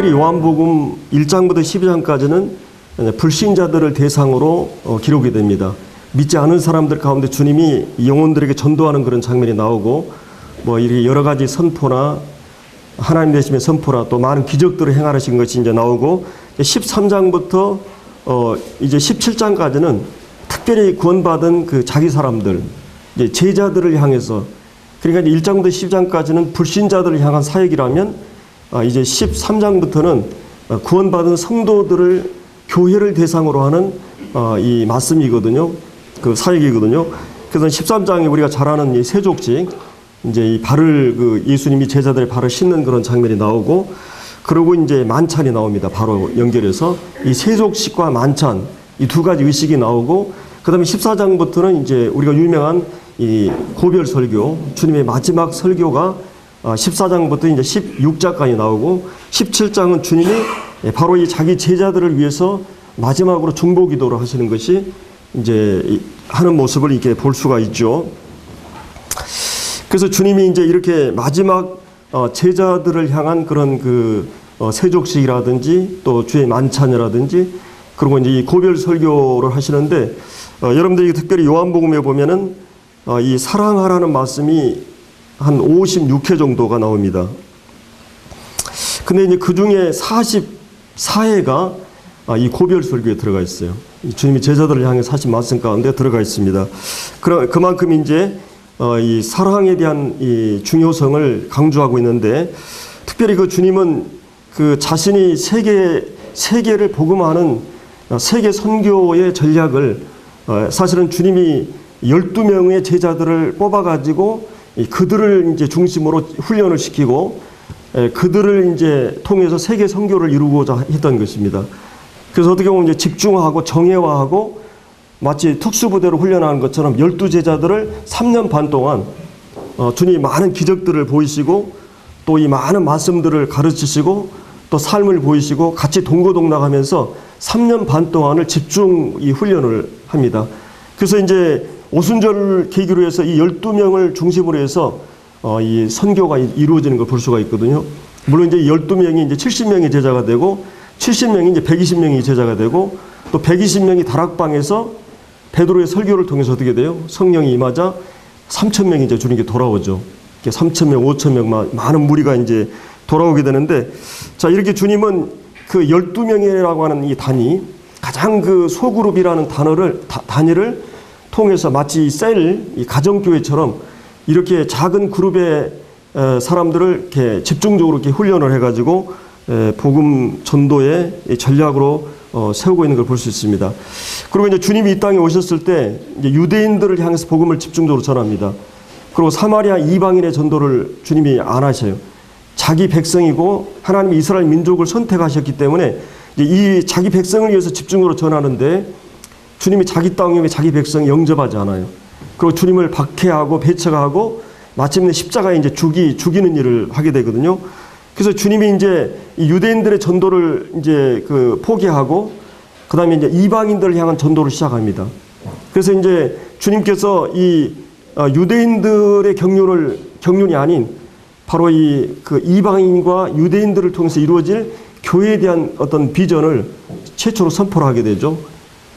특별히 요한복음 1장부터 12장까지는 불신자들을 대상으로 기록이 됩니다. 믿지 않은 사람들 가운데 주님이 영혼들에게 전도하는 그런 장면이 나오고, 이렇게 여러 가지 선포나 하나님 되심의 선포나 또 많은 기적들을 행하신 것이 이제 나오고, 13장부터 이제 17장까지는 특별히 구원받은 그 자기 사람들, 이제 제자들을 향해서, 그러니까 이제 1장부터 10장까지는 불신자들을 향한 사역이라면, 이제 13장부터는 구원받은 성도들을, 교회를 대상으로 하는 이 말씀이거든요. 그 사역이거든요. 그래서 13장에 우리가 잘 아는 이 세족식, 이제 이 발을, 그 예수님이 제자들의 발을 씻는 그런 장면이 나오고, 그리고 이제 만찬이 나옵니다. 바로 연결해서 이 세족식과 만찬, 이 두 가지 의식이 나오고, 그 다음에 14장부터는 이제 우리가 유명한 이 고별 설교, 주님의 마지막 설교가 14장부터 이제 16장까지 나오고, 17장은 주님이 바로 이 자기 제자들을 위해서 마지막으로 중보 기도를 하시는 것이 이제 하는 모습을 이렇게 볼 수가 있죠. 그래서 주님이 이제 이렇게 마지막 제자들을 향한 그런 그 세족식이라든지 또 주의 만찬이라든지, 그리고 이제 이 고별 설교를 하시는데, 여러분들이 특별히 요한복음에 보면은 이 사랑하라는 말씀이 한 56회 정도가 나옵니다. 근데 이제 그 중에 44회가 이 고별 설교에 들어가 있어요. 주님이 제자들을 향해 하신 말씀 가운데 들어가 있습니다. 그만큼 이제 이 사랑에 대한 이 중요성을 강조하고 있는데, 특별히 그 주님은 그 자신이 세계를 복음하는 세계 선교의 전략을, 사실은 주님이 12명의 제자들을 뽑아가지고 그들을 이제 중심으로 훈련을 시키고, 그들을 이제 통해서 세계 선교를 이루고자 했던 것입니다. 그래서 어떻게 보면 이제 집중하고 정예화하고 마치 특수부대로 훈련하는 것처럼 12제자들을 3년 반 동안 주님이 많은 기적들을 보이시고, 또 이 많은 말씀들을 가르치시고, 또 삶을 보이시고, 같이 동고동락하면서 3년 반 동안을 집중 이 훈련을 합니다. 그래서 이제 오순절 계기로 해서 이 12명을 중심으로 해서 이 선교가 이루어지는 걸 볼 수가 있거든요. 물론 이제 12명이 이제 70명이 제자가 되고, 70명이 이제 120명이 제자가 되고, 또 120명이 다락방에서 베드로의 설교를 통해서 어떻게 돼요? 성령이 임하자 3,000명이 이제 주님께 돌아오죠. 3,000명, 5,000명, 많은 무리가 이제 돌아오게 되는데, 자, 이렇게 주님은 그 12명이라고 하는 이 단위, 가장 그 소그룹이라는 단위를 통해서 마치 이 가정교회처럼 이렇게 작은 그룹의 사람들을 이렇게 집중적으로 이렇게 훈련을 해가지고 복음 전도의 전략으로 세우고 있는 걸 볼 수 있습니다. 그리고 이제 주님이 이 땅에 오셨을 때 이제 유대인들을 향해서 복음을 집중적으로 전합니다. 그리고 사마리아 이방인의 전도를 주님이 안 하셔요. 자기 백성이고 하나님이 이스라엘 민족을 선택하셨기 때문에 이제 이 자기 백성을 위해서 집중적으로 전하는데, 주님이 자기 땅에 자기 백성 영접하지 않아요. 그리고 주님을 박해하고 배척하고 마침내 십자가에 이제 죽이는 일을 하게 되거든요. 그래서 주님이 이제 이 유대인들의 전도를 이제 그 포기하고, 그 다음에 이제 이방인들을 향한 전도를 시작합니다. 그래서 이제 주님께서 이 유대인들의 경륜이 아닌 바로 이 그 이방인과 유대인들을 통해서 이루어질 교회에 대한 어떤 비전을 최초로 선포를 하게 되죠.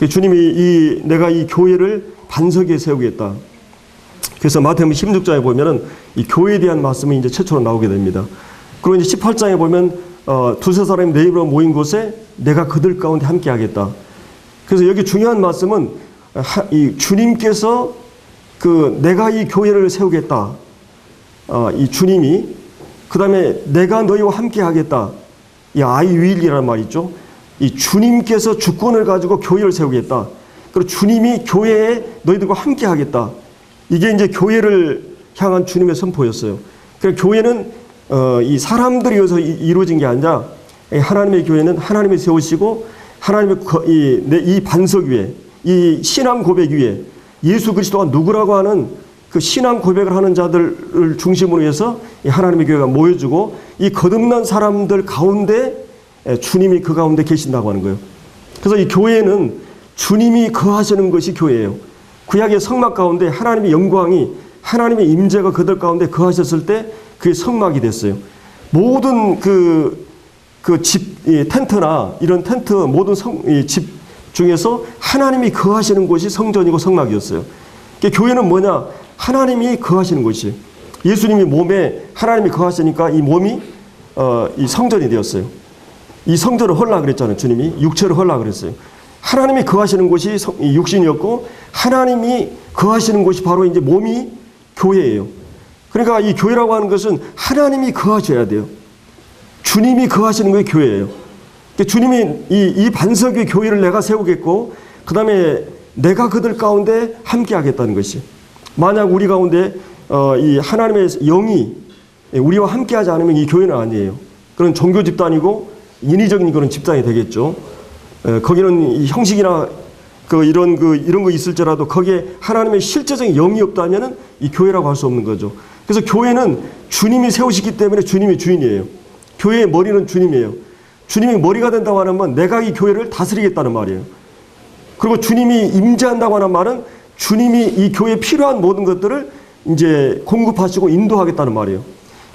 주님이 내가 이 교회를 반석에 세우겠다. 그래서 마태복음 16장에 보면은 이 교회에 대한 말씀이 이제 최초로 나오게 됩니다. 그리고 이제 18장에 보면 두세 사람이 내 입으로 모인 곳에 내가 그들 가운데 함께 하겠다. 그래서 여기 중요한 말씀은 이 주님께서 내가 이 교회를 세우겠다. 이 주님이, 그 다음에 내가 너희와 함께 하겠다. 이 I will이라는 말 있죠. 이 주님께서 주권을 가지고 교회를 세우겠다. 그리고 주님이 교회에 너희들과 함께 하겠다. 이게 이제 교회를 향한 주님의 선포였어요. 그러니까 교회는 이 사람들이 위해서 이루어진 게 아니라, 하나님의 교회는 하나님이 세우시고, 하나님의 이 반석 위에, 이 신앙 고백 위에 예수 그리스도가 누구라고 하는 그 신앙 고백을 하는 자들을 중심으로 해서 이 하나님의 교회가 모여주고, 이 거듭난 사람들 가운데 주님이 그 가운데 계신다고 하는 거예요. 그래서 이 교회는 주님이 거하시는 것이 교회예요. 구약의 성막 가운데 하나님의 영광이, 하나님의 임재가 그들 가운데 거하셨을 때 그게 성막이 됐어요. 모든 그 그 텐트나 이런 텐트 모든 집 중에서 하나님이 거하시는 곳이 성전이고 성막이었어요. 그러니까 교회는 뭐냐? 하나님이 거하시는 곳이. 예수님이 몸에 하나님이 거하시니까 이 몸이 이 성전이 되었어요. 이 성전을 헐라 그랬잖아요. 주님이 육체를 헐라 그랬어요. 하나님이 거하시는 곳이 육신이었고 하나님이 거하시는 곳이 바로 이제 몸이 교회예요. 그러니까 이 교회라고 하는 것은 하나님이 거하셔야 돼요. 주님이 거하시는 게 교회예요. 그러니까 주님이 이 반석의 교회를 내가 세우겠고 그 다음에 내가 그들 가운데 함께 하겠다는 것이. 만약 우리 가운데 이 하나님의 영이 우리와 함께 하지 않으면 이 교회는 아니에요. 그런 종교 집단이고 인위적인 그런 집단이 되겠죠. 거기는 이 형식이나 이런 거 있을지라도 거기에 하나님의 실제적인 영이 없다면은 이 교회라고 할 수 없는 거죠. 그래서 교회는 주님이 세우시기 때문에 주님이 주인이에요. 교회의 머리는 주님이에요. 주님이 머리가 된다고 하면 내가 이 교회를 다스리겠다는 말이에요. 그리고 주님이 임재한다고 하는 말은 주님이 이 교회에 필요한 모든 것들을 이제 공급하시고 인도하겠다는 말이에요.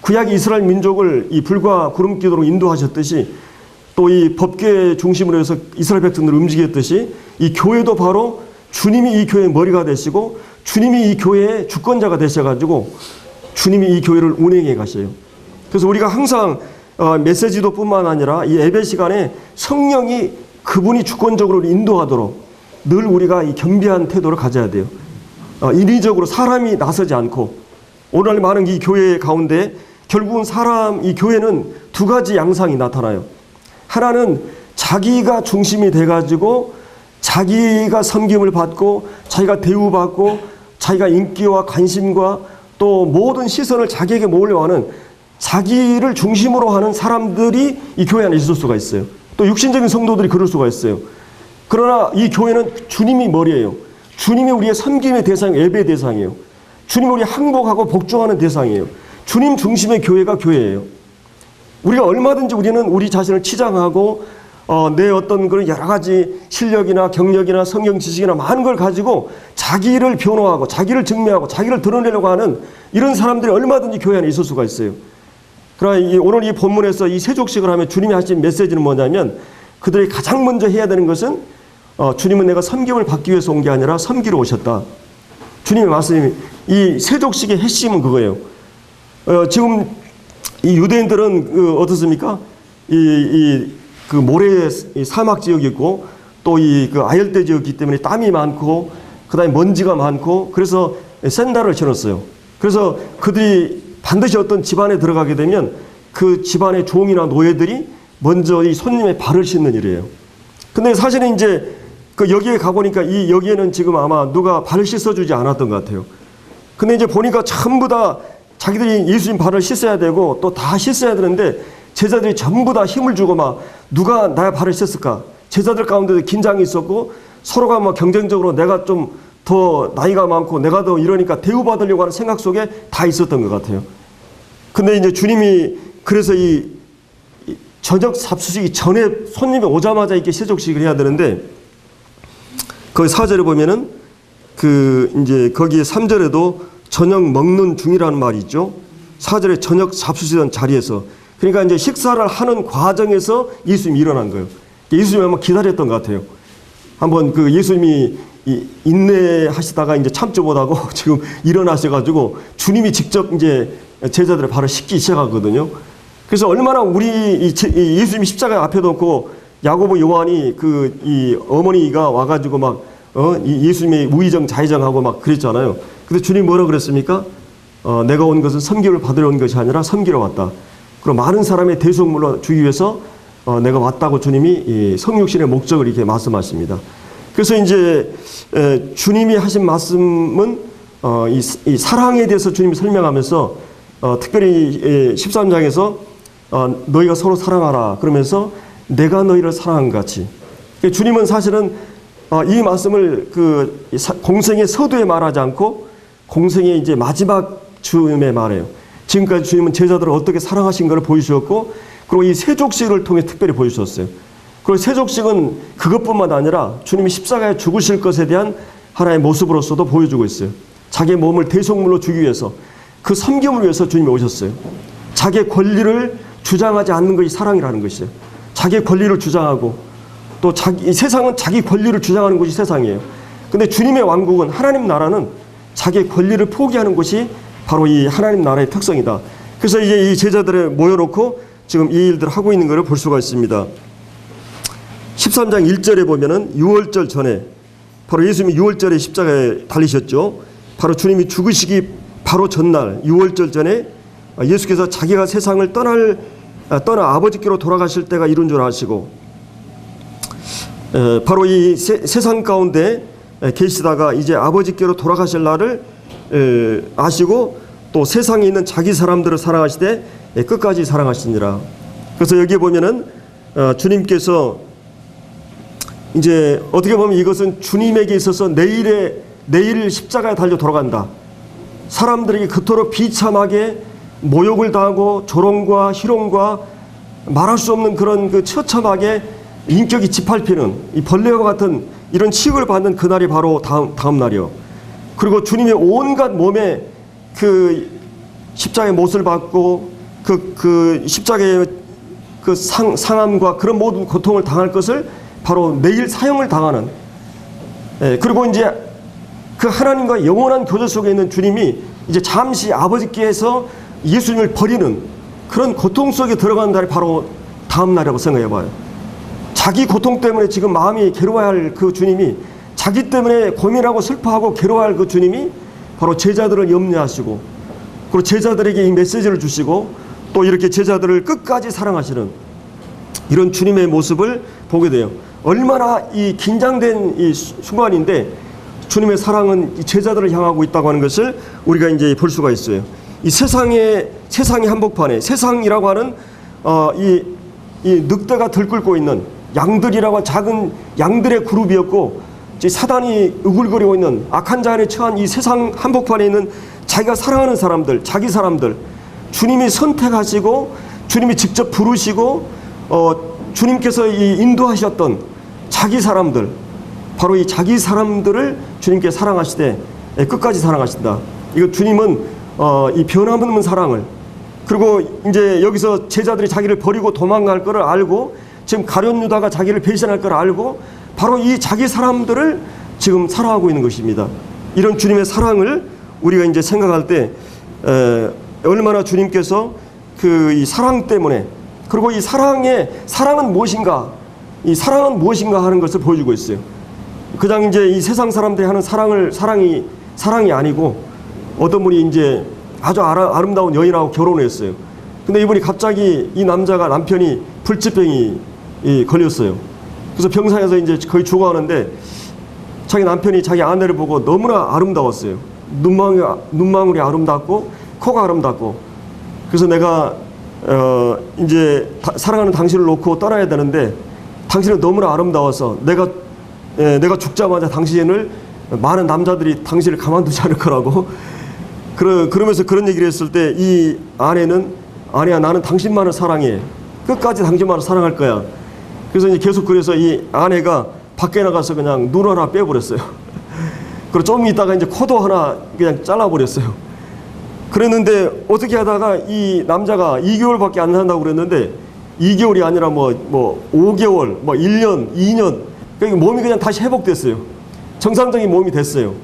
구약 이스라엘 민족을 이 불과 구름 기도로 인도하셨듯이 또 이 법궤 중심으로 해서 이스라엘 백성들을 움직였듯이 이 교회도 바로 주님이 이 교회의 머리가 되시고 주님이 이 교회의 주권자가 되셔가지고 주님이 이 교회를 운행해 가셔요. 그래서 우리가 항상 메시지도 뿐만 아니라 이 예배 시간에 성령이 그분이 주권적으로 인도하도록 늘 우리가 이 겸비한 태도를 가져야 돼요. 인위적으로 사람이 나서지 않고 오늘 많은 이 교회 가운데 결국은 이 교회는 두 가지 양상이 나타나요. 하나는 자기가 중심이 돼가지고 자기가 섬김을 받고 자기가 대우받고 자기가 인기와 관심과 또 모든 시선을 자기에게 모으려고 하는 자기를 중심으로 하는 사람들이 이 교회 안에 있을 수가 있어요. 또 육신적인 성도들이 그럴 수가 있어요. 그러나 이 교회는 주님이 머리예요. 주님이 우리의 섬김의 대상, 예배의 대상이에요. 주님이 우리 항복하고 복종하는 대상이에요. 주님 중심의 교회가 교회예요. 우리가 얼마든지 우리는 우리 자신을 치장하고 내 어떤 그런 여러 가지 실력이나 경력이나 성경 지식이나 많은 걸 가지고 자기를 변호하고 자기를 증명하고 자기를 드러내려고 하는 이런 사람들이 얼마든지 교회 안에 있을 수가 있어요. 그러나 오늘 이 본문에서 이 세족식을 하면 주님이 하신 메시지는 뭐냐면 그들이 가장 먼저 해야 되는 것은 주님은 내가 섬김을 받기 위해서 온 게 아니라 섬기러 오셨다. 주님의 말씀이 이 세족식의 핵심은 그거예요. 지금 이 유대인들은 어떻습니까? 그 모래 사막 지역이 있고 또 그 아열대 지역이기 때문에 땀이 많고 그다음에 먼지가 많고 그래서 샌들을 신었어요. 그래서 그들이 반드시 어떤 집안에 들어가게 되면 그 집안의 종이나 노예들이 먼저 이 손님의 발을 씻는 일이에요. 근데 사실은 이제 그 여기에 가보니까 여기에는 지금 아마 누가 발을 씻어주지 않았던 것 같아요. 근데 이제 보니까 전부 다 자기들이 예수님 발을 씻어야 되고 또 다 씻어야 되는데 제자들이 전부 다 힘을 주고 막 누가 나의 발을 씻을까? 제자들 가운데도 긴장이 있었고 서로가 막 경쟁적으로 내가 좀 더 나이가 많고 내가 더 이러니까 대우받으려고 하는 생각 속에 다 있었던 것 같아요. 근데 이제 주님이 그래서 이 저녁 잡수시기 전에 손님이 오자마자 이렇게 세족식을 해야 되는데 거기 4절에 보면은 이제 거기에 3절에도 저녁 먹는 중이라는 말이 있죠. 4절에 저녁 잡수시던 자리에서 그러니까 이제 식사를 하는 과정에서 예수님이 일어난 거예요. 예수님이 아마 기다렸던 것 같아요. 한번 예수님이 인내하시다가 이제 참지 못하고 지금 일어나셔가지고 주님이 직접 이제 제자들의 발을 씻기 시작하거든요. 그래서 얼마나 예수님이 십자가 앞에 놓고 야고보 요한이 이 어머니가 와가지고 막 예수님의 우의정 자의정하고 막 그랬잖아요. 근데 주님 뭐라 그랬습니까? 내가 온 것은 섬김을 받으러 온 것이 아니라 섬기러 왔다. 그리고 많은 사람의 대속물로 주기 위해서 내가 왔다고 주님이 성육신의 목적을 이렇게 말씀하십니다. 그래서 이제 주님이 하신 말씀은 이 사랑에 대해서 주님이 설명하면서 특별히 13장에서 너희가 서로 사랑하라 그러면서 내가 너희를 사랑한 같이. 주님은 사실은 이 말씀을 공생의 서두에 말하지 않고 공생의 이제 마지막 즈음에 말해요. 지금까지 주님은 제자들을 어떻게 사랑하신 것을 보여주셨고 그리고 이 세족식을 통해 특별히 보여주셨어요. 그리고 세족식은 그것뿐만 아니라 주님이 십자가에 죽으실 것에 대한 하나의 모습으로서도 보여주고 있어요. 자기의 몸을 대속물로 주기 위해서 그 섬김을 위해서 주님이 오셨어요. 자기의 권리를 주장하지 않는 것이 사랑이라는 것이에요. 자기 권리를 주장하고 또 세상은 자기 권리를 주장하는 것이 세상이에요. 근데 주님의 왕국은, 하나님 나라는 자기 권리를 포기하는 것이 바로 이 하나님 나라의 특성이다. 그래서 이제 이 제자들을 모여놓고 지금 이 일들을 하고 있는 것을 볼 수가 있습니다. 13장 1절에 보면은 유월절 전에, 바로 예수님이 유월절에 십자가에 달리셨죠. 바로 주님이 죽으시기 바로 전날 유월절 전에 예수께서 자기가 세상을 떠나 아버지께로 돌아가실 때가 이룬 줄 아시고, 바로 이 세상 가운데 계시다가 이제 아버지께로 돌아가실 날을 아시고 또 세상에 있는 자기 사람들을 사랑하시되 끝까지 사랑하시니라. 그래서 여기에 보면은 주님께서 이제 어떻게 보면 이것은 주님에게 있어서 내일 십자가에 달려 돌아간다. 사람들에게 그토록 비참하게 모욕을 당하고 조롱과 희롱과 말할 수 없는 그런 그 처참하게 인격이 짓밟히는 이 벌레와 같은 이런 취급을 받는 그날이 바로 다음 날이요. 그리고 주님의 온갖 몸에 그 십자가의 못을 받고 그 십자가의 그 상함과 그런 모든 고통을 당할 것을 바로 내일 사형을 당하는, 그리고 이제 그 하나님과 영원한 교제 속에 있는 주님이 이제 잠시 아버지께서 예수님을 버리는 그런 고통 속에 들어가는 날이 바로 다음 날이라고 생각해 봐요. 자기 고통 때문에 지금 마음이 괴로워할 그 주님이, 자기 때문에 고민하고 슬퍼하고 괴로워할 그 주님이 바로 제자들을 염려하시고, 그리고 제자들에게 이 메시지를 주시고 또 이렇게 제자들을 끝까지 사랑하시는 이런 주님의 모습을 보게 돼요. 얼마나 이 긴장된 이 순간인데 주님의 사랑은 이 제자들을 향하고 있다고 하는 것을 우리가 이제 볼 수가 있어요. 이 세상의 한복판에, 세상이라고 하는 이 늑대가 들끓고 있는 양들이라고 작은 양들의 그룹이었고, 사단이 우글거리고 있는 악한 자에 처한 이 세상 한복판에 있는 자기가 사랑하는 사람들, 자기 사람들, 주님이 선택하시고 주님이 직접 부르시고 주님께서 인도하셨던 자기 사람들, 바로 이 자기 사람들을 주님께 사랑하시되 끝까지 사랑하신다. 이거 주님은 이 변함없는 사랑을, 그리고 이제 여기서 제자들이 자기를 버리고 도망갈 거를 알고 지금 가룟 유다가 자기를 배신할 걸 알고 바로 이 자기 사람들을 지금 사랑하고 있는 것입니다. 이런 주님의 사랑을 우리가 이제 생각할 때 얼마나 주님께서 그 이 사랑 때문에, 그리고 이 사랑은 무엇인가, 이 사랑은 무엇인가 하는 것을 보여주고 있어요. 그냥 이제 이 세상 사람들이 하는 사랑이 아니고, 어떤 분이 이제 아주 아름다운 여인하고 결혼을 했어요. 근데 이분이 갑자기 이 남편이 불치병이 걸렸어요. 그래서 병상에서 이제 거의 죽어가는데 자기 남편이 자기 아내를 보고 너무나 아름다웠어요. 눈망울이 아름답고 코가 아름답고, 그래서 내가 이제 사랑하는 당신을 놓고 떠나야 되는데 당신은 너무나 아름다워서 내가 죽자마자 당신을 많은 남자들이 당신을 가만두지 않을 거라고 그러면서 그런 얘기를 했을 때 이 아내는, 아니야, 나는 당신만을 사랑해, 끝까지 당신만을 사랑할 거야. 그래서 이제 계속, 그래서 이 아내가 밖에 나가서 그냥 눈 하나 빼버렸어요. 그리고 좀 있다가 이제 코도 하나 그냥 잘라버렸어요. 그랬는데 어떻게 하다가 이 남자가 2개월밖에 안 산다고 그랬는데 2개월이 아니라 뭐 5개월, 1년, 2년, 그러니까 몸이 그냥 다시 회복됐어요. 정상적인 몸이 됐어요.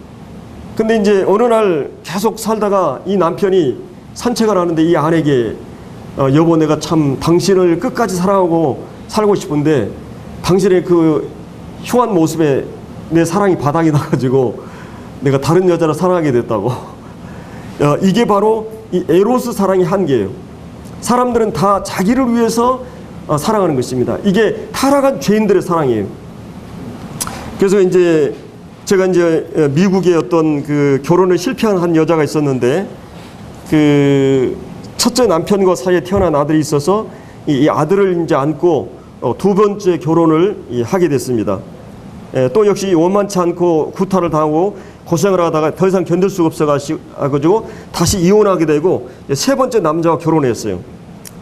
근데 이제 어느 날 계속 살다가 이 남편이 산책을 하는데 이 아내에게 여보, 내가 참 당신을 끝까지 사랑하고 살고 싶은데 당신의 그 흉한 모습에 내 사랑이 바닥이 나가지고 내가 다른 여자를 사랑하게 됐다고. 이게 바로 이 에로스 사랑의 한계예요. 사람들은 다 자기를 위해서 사랑하는 것입니다. 이게 타락한 죄인들의 사랑이에요. 그래서 이제 제가 이제 미국의 어떤 그 결혼을 실패한 한 여자가 있었는데, 그 첫째 남편과 사이에 태어난 아들이 있어서 이 아들을 이제 안고 두 번째 결혼을 하게 됐습니다. 또 역시 원만치 않고 구타를 당하고 고생을 하다가 더 이상 견딜 수가 없어가지고 다시 이혼하게 되고 세 번째 남자와 결혼했어요.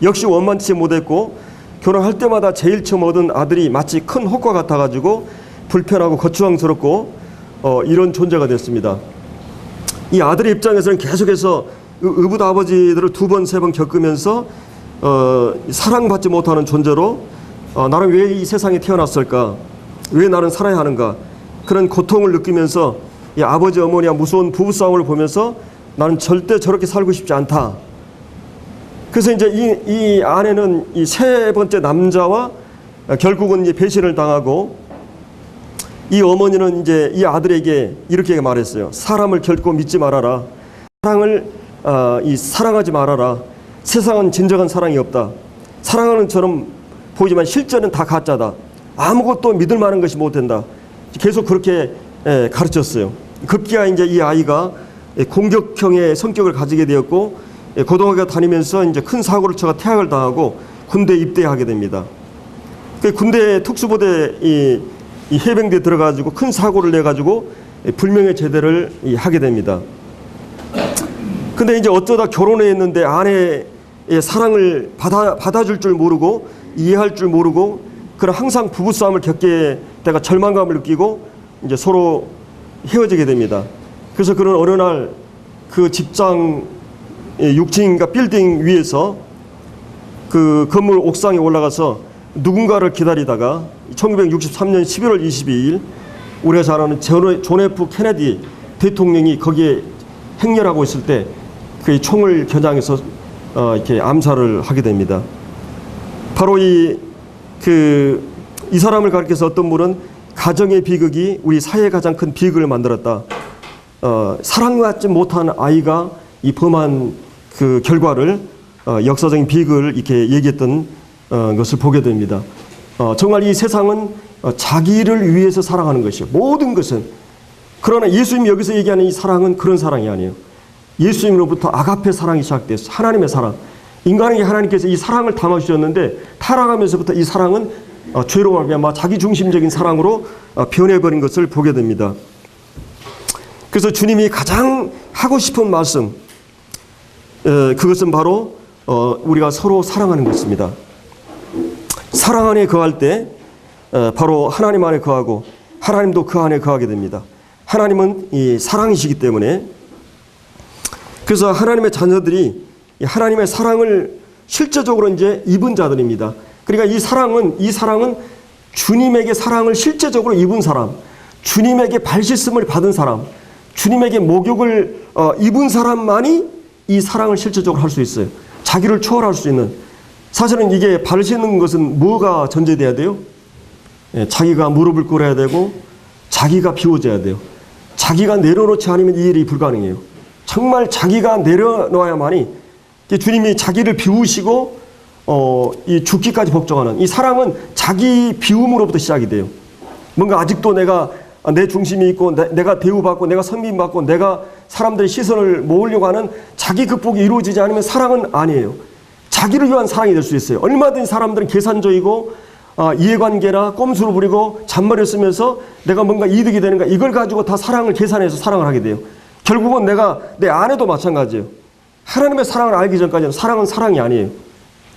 역시 원만치 못했고 결혼할 때마다 제일 처음 얻은 아들이 마치 큰 혹과 같아가지고 불편하고 거추장스럽고 이런 존재가 됐습니다. 이 아들의 입장에서는 계속해서 의붓 아버지들을 두 번, 세 번 겪으면서 사랑받지 못하는 존재로 나는 왜 이 세상에 태어났을까? 왜 나는 살아야 하는가? 그런 고통을 느끼면서 이 아버지 어머니와 무서운 부부싸움을 보면서 나는 절대 저렇게 살고 싶지 않다. 그래서 이제 이 아내는 이 세 번째 남자와 결국은 이제 배신을 당하고, 이 어머니는 이제 이 아들에게 이렇게 말했어요. 사람을 결코 믿지 말아라. 사랑을 사랑하지 말아라. 세상은 진정한 사랑이 없다. 사랑하는 처럼 보이지만 실제는 다 가짜다. 아무것도 믿을 만한 것이 못 된다. 계속 그렇게 가르쳤어요. 급기야 이제 이 아이가 공격형의 성격을 가지게 되었고, 고등학교 다니면서 이제 큰 사고를 쳐가 퇴학을 당하고 군대에 입대하게 됩니다. 그 군대 특수부대 이 해병대에 들어가지고 큰 사고를 내가지고 불명예 제대를 하게 됩니다. 근데 이제 어쩌다 결혼을 했는데 아내의 사랑을 받아줄 줄 모르고 이해할 줄 모르고, 그런 항상 부부싸움을 겪게 되가 절망감을 느끼고 이제 서로 헤어지게 됩니다. 그래서 그런 어느 날 그 직장 6층인가 빌딩 위에서 그 건물 옥상에 올라가서 누군가를 기다리다가 1963년 11월 22일 우리가 잘 아는 존 F 케네디 대통령이 거기에 행렬하고 있을 때 그 총을 겨냥해서 이렇게 암살을 하게 됩니다. 바로 이 사람을 가리켜서 어떤 분은 가정의 비극이 우리 사회의 가장 큰 비극을 만들었다. 사랑받지 못한 아이가 이 범한 그 결과를 역사적인 비극을 이렇게 얘기했던 것을 보게 됩니다. 정말 이 세상은 자기를 위해서 사랑하는 것이요. 모든 것은. 그러나 예수님이 여기서 얘기하는 이 사랑은 그런 사랑이 아니에요. 예수님으로부터 아가페 사랑이 시작됐어요. 하나님의 사랑. 인간에게 하나님께서 이 사랑을 담아주셨는데 타락하면서부터 이 사랑은 죄로 말미암아 자기중심적인 사랑으로 변해버린 것을 보게 됩니다. 그래서 주님이 가장 하고 싶은 말씀, 그것은 바로 우리가 서로 사랑하는 것입니다. 사랑 안에 거할 때 바로 하나님 안에 거하고 하나님도 그 안에 거하게 됩니다. 하나님은 이 사랑이시기 때문에, 그래서 하나님의 자녀들이 하나님의 사랑을 실제적으로 이제 입은 자들입니다. 그러니까 이 사랑은 주님에게 사랑을 실제적으로 입은 사람, 주님에게 발씻음을 받은 사람, 주님에게 목욕을 입은 사람만이 이 사랑을 실제적으로 할 수 있어요. 자기를 초월할 수 있는. 사실은 이게 발 씻는 것은 뭐가 전제돼야 돼요? 자기가 무릎을 꿇어야 되고 자기가 비워져야 돼요. 자기가 내려놓지 않으면 이 일이 불가능해요. 정말 자기가 내려놓아야만이 주님이 자기를 비우시고 이 죽기까지 복종하는 이 사랑은 자기 비움으로부터 시작이 돼요. 뭔가 아직도 내 중심이 있고 내가 대우받고 내가 선민받고 내가 사람들의 시선을 모으려고 하는 자기 극복이 이루어지지 않으면 사랑은 아니에요. 자기를 위한 사랑이 될 수 있어요. 얼마든지 사람들은 계산적이고 이해관계나 꼼수를 부리고 잔머리를 쓰면서 내가 뭔가 이득이 되는가 이걸 가지고 다 사랑을 계산해서 사랑을 하게 돼요. 결국은 내 아내도 마찬가지예요. 하나님의 사랑을 알기 전까지는 사랑은 사랑이 아니에요.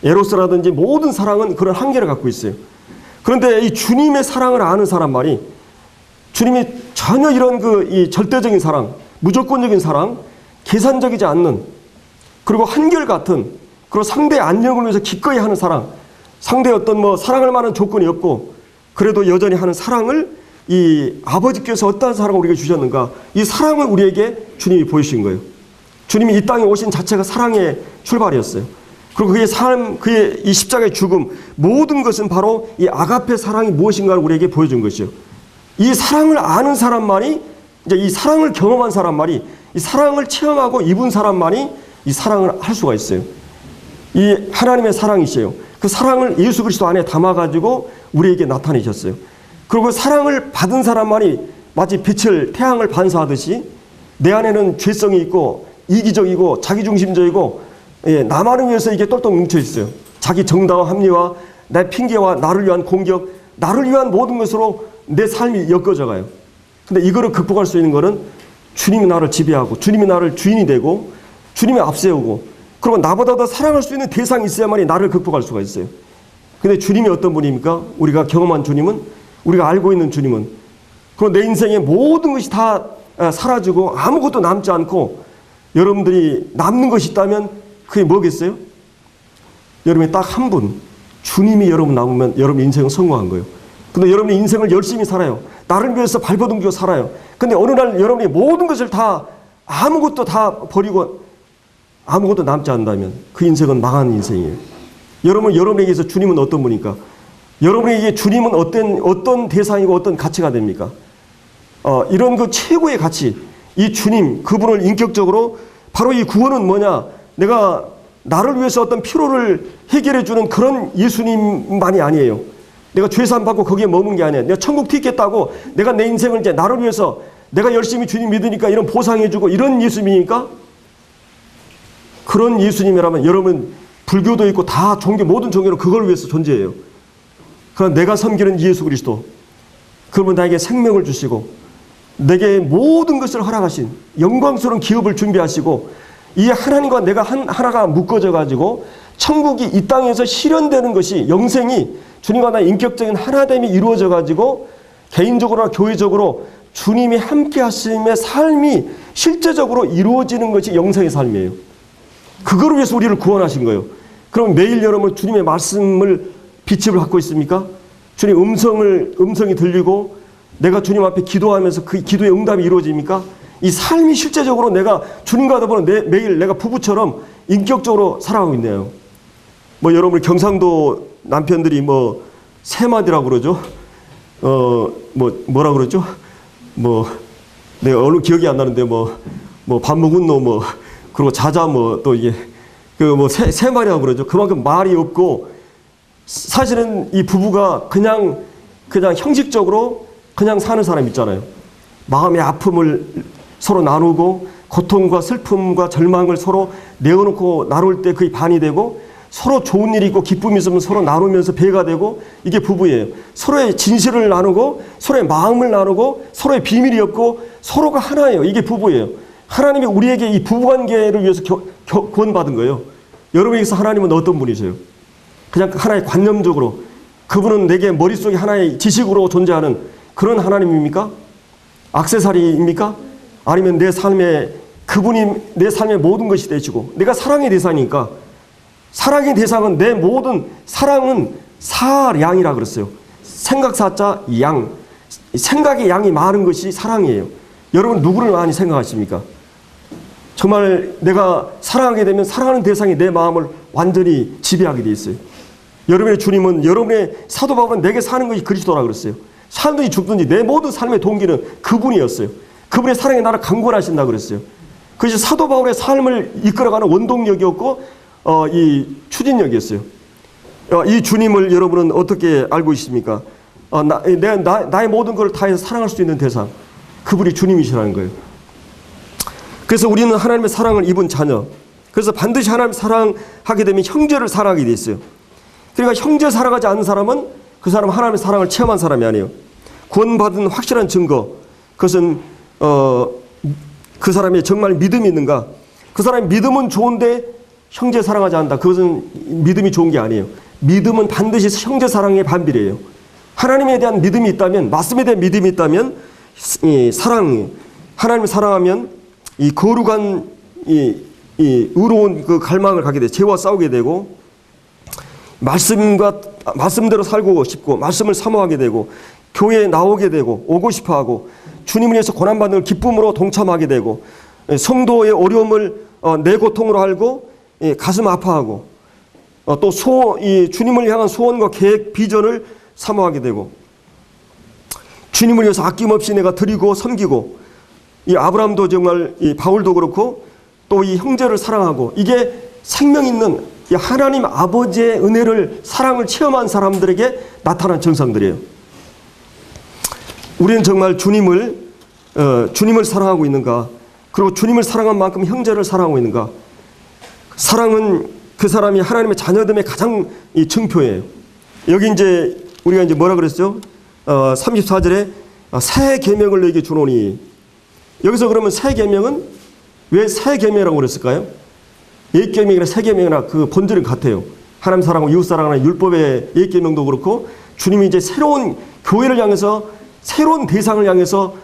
에로스라든지 모든 사랑은 그런 한계를 갖고 있어요. 그런데 이 주님의 사랑을 아는 사람만이 주님이 전혀 이런 이 절대적인 사랑, 무조건적인 사랑, 계산적이지 않는, 그리고 한결같은, 그리고 상대의 안녕을 위해서 기꺼이 하는 사랑, 상대의 어떤 사랑할 만한 조건이 없고 그래도 여전히 하는 사랑을 이 아버지께서 어떠한 사랑을 우리에게 주셨는가, 이 사랑을 우리에게 주님이 보여주신 거예요. 주님이 이 땅에 오신 자체가 사랑의 출발이었어요. 그리고 그의 이 십자가의 죽음, 모든 것은 바로 이 아가페 사랑이 무엇인가를 우리에게 보여준 것이요. 이 사랑을 아는 사람만이, 이제 이 사랑을 경험한 사람만이, 이 사랑을 체험하고 입은 사람만이 이 사랑을 할 수가 있어요. 이 하나님의 사랑이세요. 그 사랑을 예수 그리스도 안에 담아가지고 우리에게 나타내셨어요. 그리고 사랑을 받은 사람만이 마치 태양을 반사하듯이 내 안에는 죄성이 있고 이기적이고 자기중심적이고 나만을 위해서 이게 똘똘 뭉쳐 있어요. 자기 정당화 합리화, 내 핑계와 나를 위한 공격, 나를 위한 모든 것으로 내 삶이 엮어져 가요. 근데 이거를 극복할 수 있는 거는 주님이 나를 지배하고 주님이 나를 주인이 되고 주님이 앞세우고 그리고 나보다 더 사랑할 수 있는 대상이 있어야만이 나를 극복할 수가 있어요. 근데 주님이 어떤 분입니까? 우리가 경험한 주님은, 우리가 알고 있는 주님은, 그리고 내 인생의 모든 것이 다 사라지고 아무것도 남지 않고 여러분들이 남는 것이 있다면 그게 뭐겠어요? 여러분이 딱 한 분, 주님이 여러분 남으면 여러분 인생은 성공한 거예요. 근데 여러분이 인생을 열심히 살아요. 나를 위해서 발버둥 살아요. 근데 어느 날 여러분이 모든 것을 다 아무것도 다 버리고 아무것도 남지 않는다면 그 인생은 망한 인생이에요. 여러분에게서 주님은 어떤 분입니까? 여러분에게 주님은 어떤 대상이고 어떤 가치가 됩니까? 이런 그 최고의 가치, 이 주님, 그분을 인격적으로 바로 이 구원은 뭐냐? 내가 나를 위해서 어떤 피로를 해결해 주는 그런 예수님만이 아니에요. 내가 죄사함 받고 거기에 머문 게 아니야. 내가 천국 튀겠다고 내가 내 인생을 이제 나를 위해서 내가 열심히 주님 믿으니까 이런 보상해주고 이런 예수님이니까? 그런 예수님이라면 여러분 불교도 있고 다 모든 종교는 그걸 위해서 존재해요. 그럼 내가 섬기는 예수 그리스도, 그러면 나에게 생명을 주시고 내게 모든 것을 허락하신 영광스러운 기업을 준비하시고 이 하나님과 내가 하나가 묶어져 가지고 천국이 이 땅에서 실현되는 것이 영생이 주님과 나의 인격적인 하나됨이 이루어져 가지고 개인적으로나 교회적으로 주님이 함께 하심의 삶이 실제적으로 이루어지는 것이 영생의 삶이에요. 그걸 위해서 우리를 구원하신 거예요. 그럼 매일 여러분 주님의 말씀을 빛을 갖고 있습니까? 주님 음성이 들리고 내가 주님 앞에 기도하면서 그 기도의 응답이 이루어집니까? 이 삶이 실제적으로 내가 주님과 더불어 매일 내가 부부처럼 인격적으로 살아가고 있네요. 여러분 경상도 남편들이 세마디라고 그러죠. 뭐라 그러죠? 내가 얼른 기억이 안 나는데 밥 먹은 너 그리고 자자 또 이게 세 마리라고 그러죠. 그만큼 말이 없고 사실은 이 부부가 그냥 형식적으로 그냥 사는 사람 있잖아요. 마음의 아픔을 서로 나누고 고통과 슬픔과 절망을 서로 내어놓고 나눌 때 그게 반이 되고 서로 좋은 일이 있고 기쁨이 있으면 서로 나누면서 배가 되고 이게 부부예요. 서로의 진실을 나누고 서로의 마음을 나누고 서로의 비밀이 없고 서로가 하나예요. 이게 부부예요. 하나님이 우리에게 이 부부관계를 위해서 구원받은 거예요. 여러분에게서 하나님은 어떤 분이세요? 그냥 하나의 관념적으로 그분은 내게 머릿속에 하나의 지식으로 존재하는 그런 하나님입니까? 액세서리입니까? 아니면 내 삶에 그분이 내 삶의 모든 것이 되시고 내가 사랑의 대상이니까 사랑의 대상은 내 모든 사랑은 사량이라 그랬어요. 생각사자 양, 생각의 양이 많은 것이 사랑이에요. 여러분 누구를 많이 생각하십니까? 정말 내가 사랑하게 되면 사랑하는 대상이 내 마음을 완전히 지배하게 돼 있어요. 여러분의 주님은 여러분의 사도 바울은 내게 사는 것이 그리스도라 그랬어요. 살든지 죽든지 내 모든 삶의 동기는 그분이었어요. 그분의 사랑에 나를 강권하신다 그랬어요. 그것이 사도 바울의 삶을 이끌어가는 원동력이었고 이 추진력이었어요. 이 주님을 여러분은 어떻게 알고 있습니까? 나의 모든 것을 다해서 사랑할 수 있는 대상, 그분이 주님이시라는 거예요. 그래서 우리는 하나님의 사랑을 입은 자녀, 그래서 반드시 하나님을 사랑하게 되면 형제를 사랑하게 돼 있어요. 그러니까 형제 사랑하지 않는 사람은 그 사람은 하나님의 사랑을 체험한 사람이 아니에요. 구원받은 확실한 증거, 그것은 그 사람의 정말 믿음이 있는가? 그 사람의 믿음은 좋은데 형제 사랑하지 않는다. 그것은 믿음이 좋은 게 아니에요. 믿음은 반드시 형제 사랑의 반비례예요. 하나님에 대한 믿음이 있다면, 말씀에 대한 믿음이 있다면, 이 사랑, 하나님을 사랑하면 이 거룩한 이 의로운 그 갈망을 가게 돼, 죄와 싸우게 되고, 말씀대로 살고 싶고, 말씀을 사모하게 되고, 교회에 나오게 되고, 오고 싶어하고, 주님을 위해서 고난받는 기쁨으로 동참하게 되고, 성도의 어려움을 내 고통으로 알고 가슴 아파하고, 또 주님을 향한 소원과 계획, 비전을 사모하게 되고, 주님을 위해서 아낌없이 내가 드리고 섬기고, 이 아브라함도 정말 이 바울도 그렇고 또 이 형제를 사랑하고, 이게 생명 있는 이 하나님 아버지의 은혜를, 사랑을 체험한 사람들에게 나타난 정상들이에요. 우리는 정말 주님을 사랑하고 있는가? 그리고 주님을 사랑한 만큼 형제를 사랑하고 있는가? 사랑은 그 사람이 하나님의 자녀됨의 가장 이 증표예요. 여기 이제 우리가 이제 뭐라 그랬죠? 34절에 새 계명을 너에게 주노니. 여기서 그러면 새 계명은 왜 새 계명이라고 그랬을까요? 옛 계명이나 새 계명이나 그 본질은 같아요. 하나님 사랑하고 이웃 사랑하는 율법의 옛 계명도 그렇고, 주님이 이제 새로운 교회를 향해서 새로운 대상을 향해서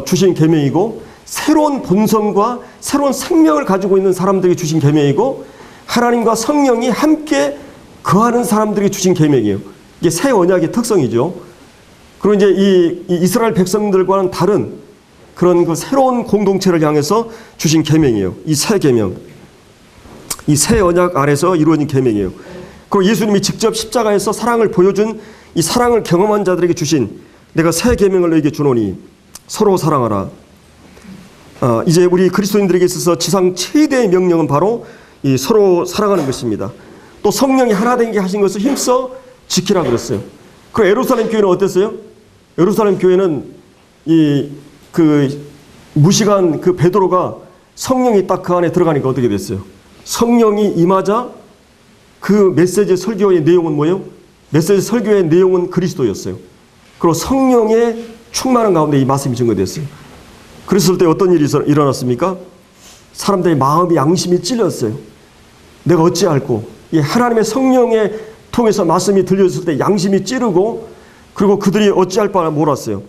주신 계명이고, 새로운 본성과 새로운 생명을 가지고 있는 사람들에게 주신 계명이고, 하나님과 성령이 함께 거하는 사람들에게 주신 계명이에요. 이게 새 언약의 특성이죠. 그리고 이제 이 이스라엘 백성들과는 다른 그런 그 새로운 공동체를 향해서 주신 계명이에요. 이 새 계명, 이 새 언약 아래서 이루어진 계명이에요. 그리고 예수님이 직접 십자가에서 사랑을 보여준 이 사랑을 경험한 자들에게 주신 내가 새 계명을 너에게 주노니 서로 사랑하라. 이제 우리 그리스도인들에게 있어서 지상 최대의 명령은 바로 이 서로 사랑하는 것입니다. 또 성령이 하나 된 게 하신 것을 힘써 지키라 그랬어요. 그 예루살렘 교회는 어땠어요? 예루살렘 교회는 그 무시간 그 베드로가 성령이 딱 그 안에 들어가니까 어떻게 됐어요? 성령이 임하자 그 메시지 설교의 내용은 뭐예요? 메시지 설교의 내용은 그리스도였어요. 그리고 성령의 충만한 가운데 이 말씀이 증거됐어요. 그랬을 때 어떤 일이 일어났습니까? 사람들의 마음이 양심이 찔렸어요. 내가 어찌할꼬? 이 하나님의 성령에 통해서 말씀이 들려졌을 때 양심이 찌르고 그리고 그들이 어찌할 바를 몰랐어요.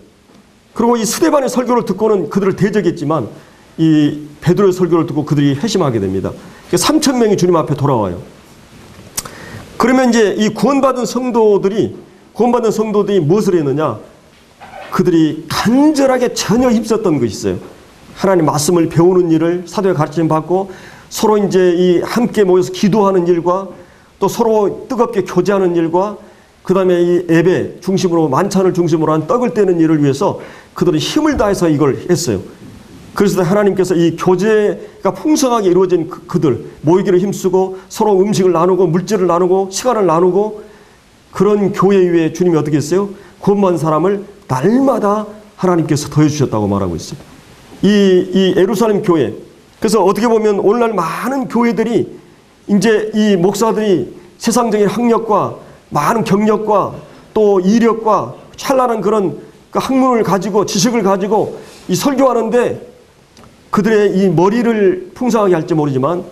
그리고 이 스데반의 설교를 듣고는 그들을 대적했지만 이 베드로의 설교를 듣고 그들이 회심하게 됩니다. 3,000명이 주님 앞에 돌아와요. 그러면 이제 이 구원받은 성도들이 무엇을 했느냐? 그들이 간절하게 전혀 힘썼던 것이 있어요. 하나님 말씀을 배우는 일을 사도의 가르침 받고 서로 이제 이 함께 모여서 기도하는 일과 또 서로 뜨겁게 교제하는 일과 그 다음에 이 예배 중심으로 만찬을 중심으로 한 떡을 떼는 일을 위해서 그들은 힘을 다해서 이걸 했어요. 그래서 하나님께서 이 교제가 풍성하게 이루어진 그들 모이기를 힘쓰고 서로 음식을 나누고 물질을 나누고 시간을 나누고 그런 교회 위에 주님이 어떻게 했어요? 구원받은 사람을 날마다 하나님께서 더해주셨다고 말하고 있어요. 이 예루살렘 교회. 그래서 어떻게 보면 오늘날 많은 교회들이 이제 이 목사들이 세상적인 학력과 많은 경력과 또 이력과 찬란한 그런 그 학문을 가지고 지식을 가지고 이 설교하는데 그들의 이 머리를 풍성하게 할지 모르지만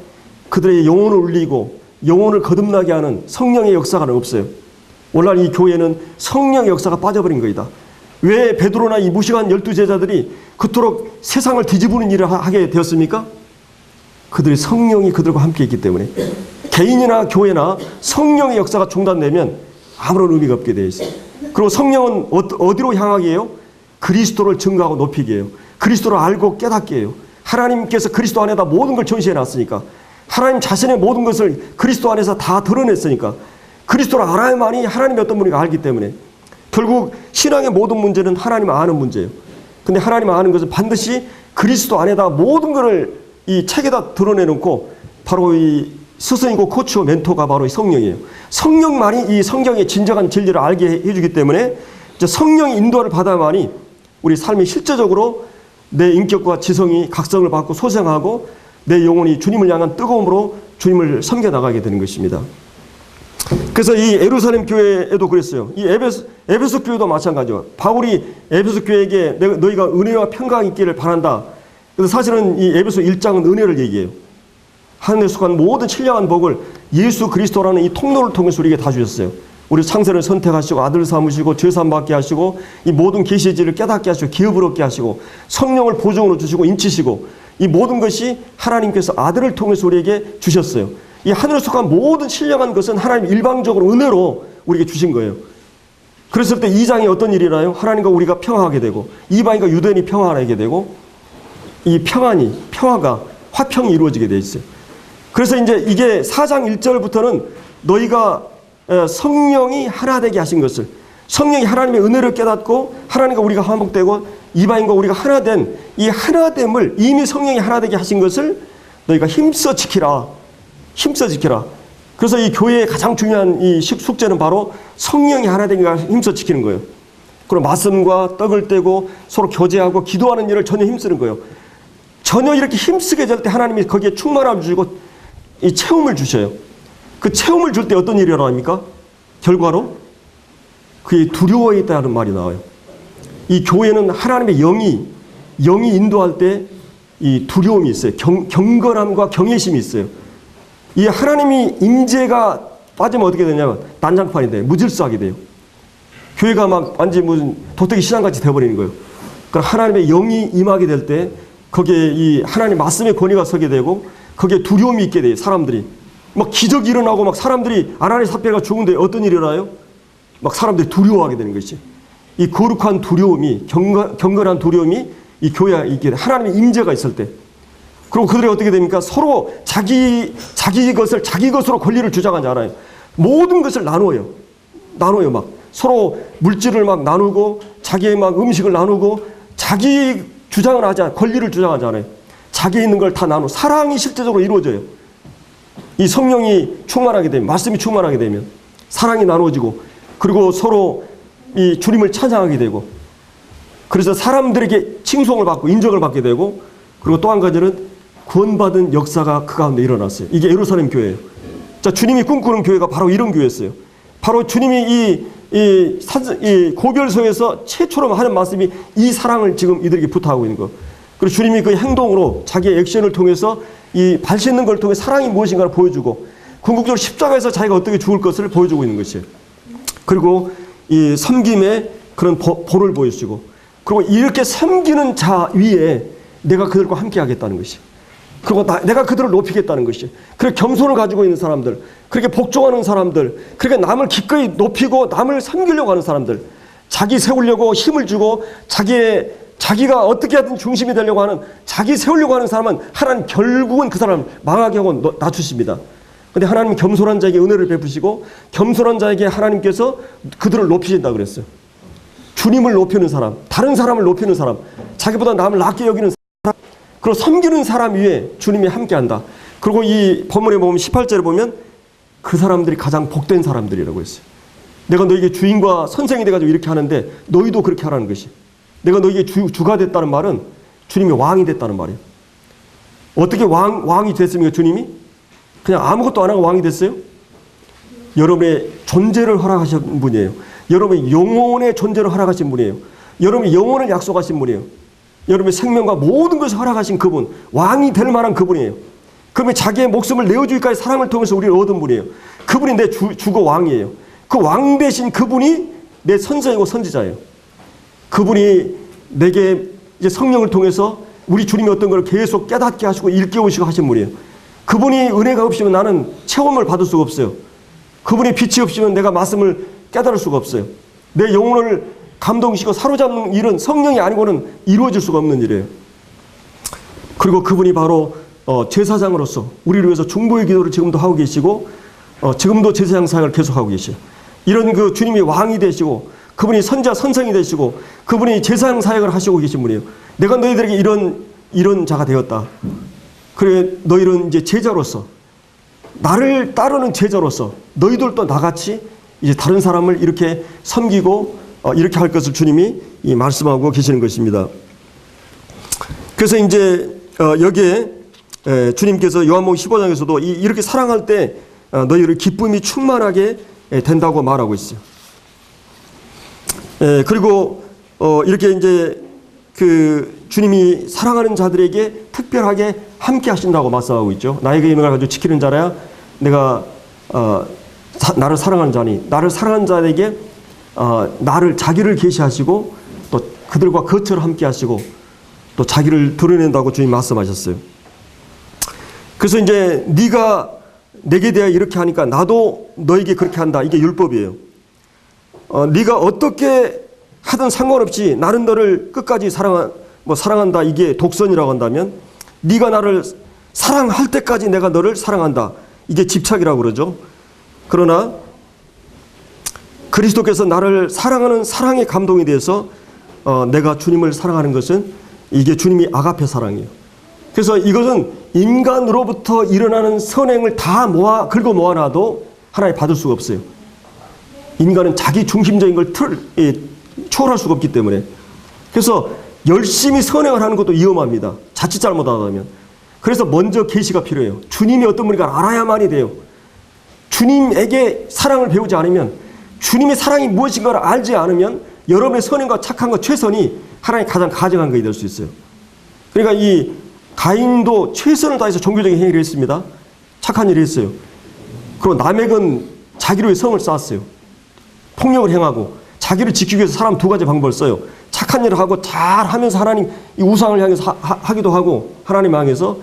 그들의 영혼을 울리고 영혼을 거듭나게 하는 성령의 역사가 없어요. 오늘날 이 교회는 성령의 역사가 빠져버린 거이다. 왜 베드로나 이 무식한 12제자들이 그토록 세상을 뒤집는 일을 하게 되었습니까? 그들의 성령이 그들과 함께 있기 때문에. 개인이나 교회나 성령의 역사가 중단되면 아무런 의미가 없게 되어 있어요. 그리고 성령은 어디로 향하게 해요? 그리스도를 증거하고 높이게 해요. 그리스도를 알고 깨닫게 해요. 하나님께서 그리스도 안에다 모든 걸 전시해 놨으니까, 하나님 자신의 모든 것을 그리스도 안에서 다 드러냈으니까, 그리스도를 알아야만이 하나님이 어떤 분인가 알기 때문에 결국 신앙의 모든 문제는 하나님 아는 문제예요. 근데 하나님 아는 것은 반드시 그리스도 안에다 모든 것을 이 책에다 드러내놓고 바로 이 스승이고 코치와 멘토가 바로 이 성령이에요. 성령만이 이 성경의 진정한 진리를 알게 해주기 때문에 이제 성령의 인도를 받아야만이 우리 삶이 실제적으로 내 인격과 지성이 각성을 받고 소생하고 내 영혼이 주님을 향한 뜨거움으로 주님을 섬겨나가게 되는 것입니다. 그래서 이 예루살렘 교회에도 그랬어요. 이 에베소 교회도 마찬가지예요. 바울이 에베소 교회에게 너희가 은혜와 평강이 있기를 바란다. 그래서 사실은 이 에베소 1장은 은혜를 얘기해요. 하늘에 속한 모든 신령한 복을 예수 그리스도라는 이 통로를 통해서 우리에게 다 주셨어요. 우리 창세를 선택하시고 아들 삼으시고 죄사함 받게 하시고 이 모든 계시지를 깨닫게 하시고 기업을 얻게 하시고 성령을 보증으로 주시고 인치시고 이 모든 것이 하나님께서 아들을 통해서 우리에게 주셨어요. 이 하늘에 속한 모든 신령한 것은 하나님 일방적으로 은혜로 우리에게 주신 거예요. 그랬을 때 2장이 어떤 일이 일어나요? 하나님과 우리가 평화하게 되고 이방인과 유대인이 평화하게 되고 이 평화가 화평이 이루어지게 돼 있어요. 그래서 이제 이게 4장 1절부터는 너희가 성령이 하나 되게 하신 것을, 성령이 하나님의 은혜를 깨닫고 하나님과 우리가 화목되고 이방인과 우리가 하나 된 이 하나됨을 이미 성령이 하나 되게 하신 것을 너희가 힘써 지키라. 힘써 지키라. 그래서 이 교회의 가장 중요한 이 숙제는 바로 성령이 하나 되게 힘써 지키는 거예요. 그리고 말씀과 떡을 떼고 서로 교제하고 기도하는 일을 전혀 힘쓰는 거예요. 전혀 이렇게 힘쓰게 될 때 하나님이 거기에 충만함을 주시고 이 체험을 주셔요. 그 체험을 줄 때 어떤 일이 일어납니까? 결과로 그의 두려워에 있다는 말이 나와요. 이 교회는 하나님의 영이 인도할 때 이 두려움이 있어요. 경건함과 경외심이 있어요. 이 하나님이 임재가 빠지면 어떻게 되냐면 난장판이 돼요. 무질서하게 돼요. 교회가 막 완전히 무슨 도태기 시장같이 되어버리는 거예요. 그럼 하나님의 영이 임하게 될 때 거기에 이 하나님 말씀의 권위가 서게 되고 거기에 두려움이 있게 돼요. 사람들이. 막 기적이 일어나고 막 사람들이 아나니아 삽비라가 죽은데 어떤 일이 일어나요? 막 사람들이 두려워하게 되는 것이. 이 거룩한 두려움이, 경건한 두려움이 이 교회에 있게 돼. 하나님의 임재가 있을 때. 그리고 그들이 어떻게 됩니까? 서로 자기 것으로 권리를 주장하지 않아요. 모든 것을 나눠요. 막. 서로 물질을 막 나누고, 자기의 막 음식을 나누고, 자기 주장을 하지 않아요. 권리를 주장하지 않아요. 자기에 있는 걸 다 나누고, 사랑이 실제적으로 이루어져요. 이 성령이 충만하게 되면, 말씀이 충만하게 되면, 사랑이 나누어지고, 그리고 서로 이 주님을 찬양하게 되고, 그래서 사람들에게 칭송을 받고, 인정을 받게 되고, 그리고 또 한 가지는 구원받은 역사가 그 가운데 일어났어요. 이게 예루살렘 교회예요. 자, 주님이 꿈꾸는 교회가 바로 이런 교회였어요. 바로 주님이 이 고별서에서 최초로 하는 말씀이 이 사랑을 지금 이들에게 부탁하고 있는 거. 그리고 주님이 그 행동으로 자기의 액션을 통해서 이 발 씻는 걸 통해 사랑이 무엇인가를 보여주고, 궁극적으로 십자가에서 자기가 어떻게 죽을 것을 보여주고 있는 것이에요. 그리고 이 섬김의 그런 본을 보여주고, 그리고 이렇게 섬기는 자 위에 내가 그들과 함께 하겠다는 것이. 그리고 내가 그들을 높이겠다는 것이. 그렇게 겸손을 가지고 있는 사람들, 그렇게 복종하는 사람들, 그렇게 남을 기꺼이 높이고 남을 섬기려고 하는 사람들, 자기 세우려고 힘을 주고 자기가 어떻게 하든 중심이 되려고 하는, 자기 세우려고 하는 사람은 하나님 결국은 그 사람을 망하게 하고 낮추십니다. 그런데 하나님 겸손한 자에게 은혜를 베푸시고, 겸손한 자에게 하나님께서 그들을 높이신다 그랬어요. 주님을 높이는 사람, 다른 사람을 높이는 사람, 자기보다 남을 낮게 여기는 사람, 그리고 섬기는 사람 위에 주님이 함께한다. 그리고 이 본문에 보면 18절에 보면 그 사람들이 가장 복된 사람들이라고 했어요. 내가 너에게 주인과 선생이 돼가지고 이렇게 하는데 너희도 그렇게 하라는 것이. 내가 너에게 주가 됐다는 말은 주님이 왕이 됐다는 말이에요. 어떻게 왕이 됐습니까? 주님이 그냥 아무것도 안 하고 왕이 됐어요? 여러분의 존재를 허락하신 분이에요. 여러분의 영혼의 존재를 허락하신 분이에요. 여러분의 영혼을 약속하신 분이에요. 여러분의 생명과 모든 것을 허락하신 그분, 왕이 될 만한 그분이에요. 그러면 자기의 목숨을 내어주기까지 사랑을 통해서 우리를 얻은 분이에요. 그분이 내 주고 왕이에요. 그 왕 대신 그분이 내 선생이고 선지자예요. 그분이 내게 이제 성령을 통해서 우리 주님이 어떤 걸 계속 깨닫게 하시고 일깨우시고 하신 분이에요. 그분이 은혜가 없으면 나는 체험을 받을 수가 없어요. 그분이 빛이 없으면 내가 말씀을 깨달을 수가 없어요. 내 영혼을 감동시키고 사로잡는 일은 성령이 아니고는 이루어질 수가 없는 일이에요. 그리고 그분이 바로 제사장으로서 우리를 위해서 중보의 기도를 지금도 하고 계시고, 지금도 제사장 사역을 계속하고 계시요. 이런 그 주님이 왕이 되시고, 그분이 선자 선생이 되시고, 그분이 제사장 사역을 하시고 계신 분이에요. 내가 너희들에게 이런 자가 되었다. 그래, 너희는 이제 제자로서, 나를 따르는 제자로서 너희들도 나같이 이제 다른 사람을 이렇게 섬기고 이렇게 할 것을 주님이 말씀하고 계시는 것입니다. 그래서 이제 여기에 주님께서 요한복음 15장에서도 이렇게 사랑할 때 너희를 기쁨이 충만하게 된다고 말하고 있어요. 그리고 이렇게 이제 그 주님이 사랑하는 자들에게 특별하게 함께 하신다고 말씀하고 있죠. 나에게 있는 걸 가지고 지키는 자라야 내가 나를 사랑하는 자니, 나를 사랑하는 자에게 자기를 계시하시고 또 그들과 거처를 함께 하시고 또 자기를 드러낸다고 주님 말씀하셨어요. 그래서 이제 네가 내게 대하여 이렇게 하니까 나도 너에게 그렇게 한다. 이게 율법이에요. 네가 어떻게 하든 상관없이 나는 너를 끝까지 사랑한다. 이게 독선이라고 한다면, 네가 나를 사랑할 때까지 내가 너를 사랑한다. 이게 집착이라고 그러죠. 그러나 그리스도께서 나를 사랑하는 사랑의 감동에 대해서 내가 주님을 사랑하는 것은 이게 주님이 아가페 사랑이에요. 그래서 이것은 인간으로부터 일어나는 선행을 다 긁어 모아놔도 하나님 받을 수가 없어요. 인간은 자기 중심적인 걸 초월할 수가 없기 때문에. 그래서 열심히 선행을 하는 것도 위험합니다. 자칫 잘못하다면. 그래서 먼저 계시가 필요해요. 주님이 어떤 분인가 알아야만이 돼요. 주님에게 사랑을 배우지 않으면, 주님의 사랑이 무엇인가를 알지 않으면 여러분의 선행과 착한 것, 최선이 하나님 가장 가증한 것이 될 수 있어요. 그러니까 이 가인도 최선을 다해서 종교적인 행위를 했습니다. 착한 일을 했어요. 그리고 남에건 자기로 성을 쌓았어요. 폭력을 행하고 자기를 지키기 위해서 사람 두 가지 방법을 써요. 착한 일을 하고 잘 하면서 하나님 이 우상을 향해서 하기도 하고 하나님 향해서.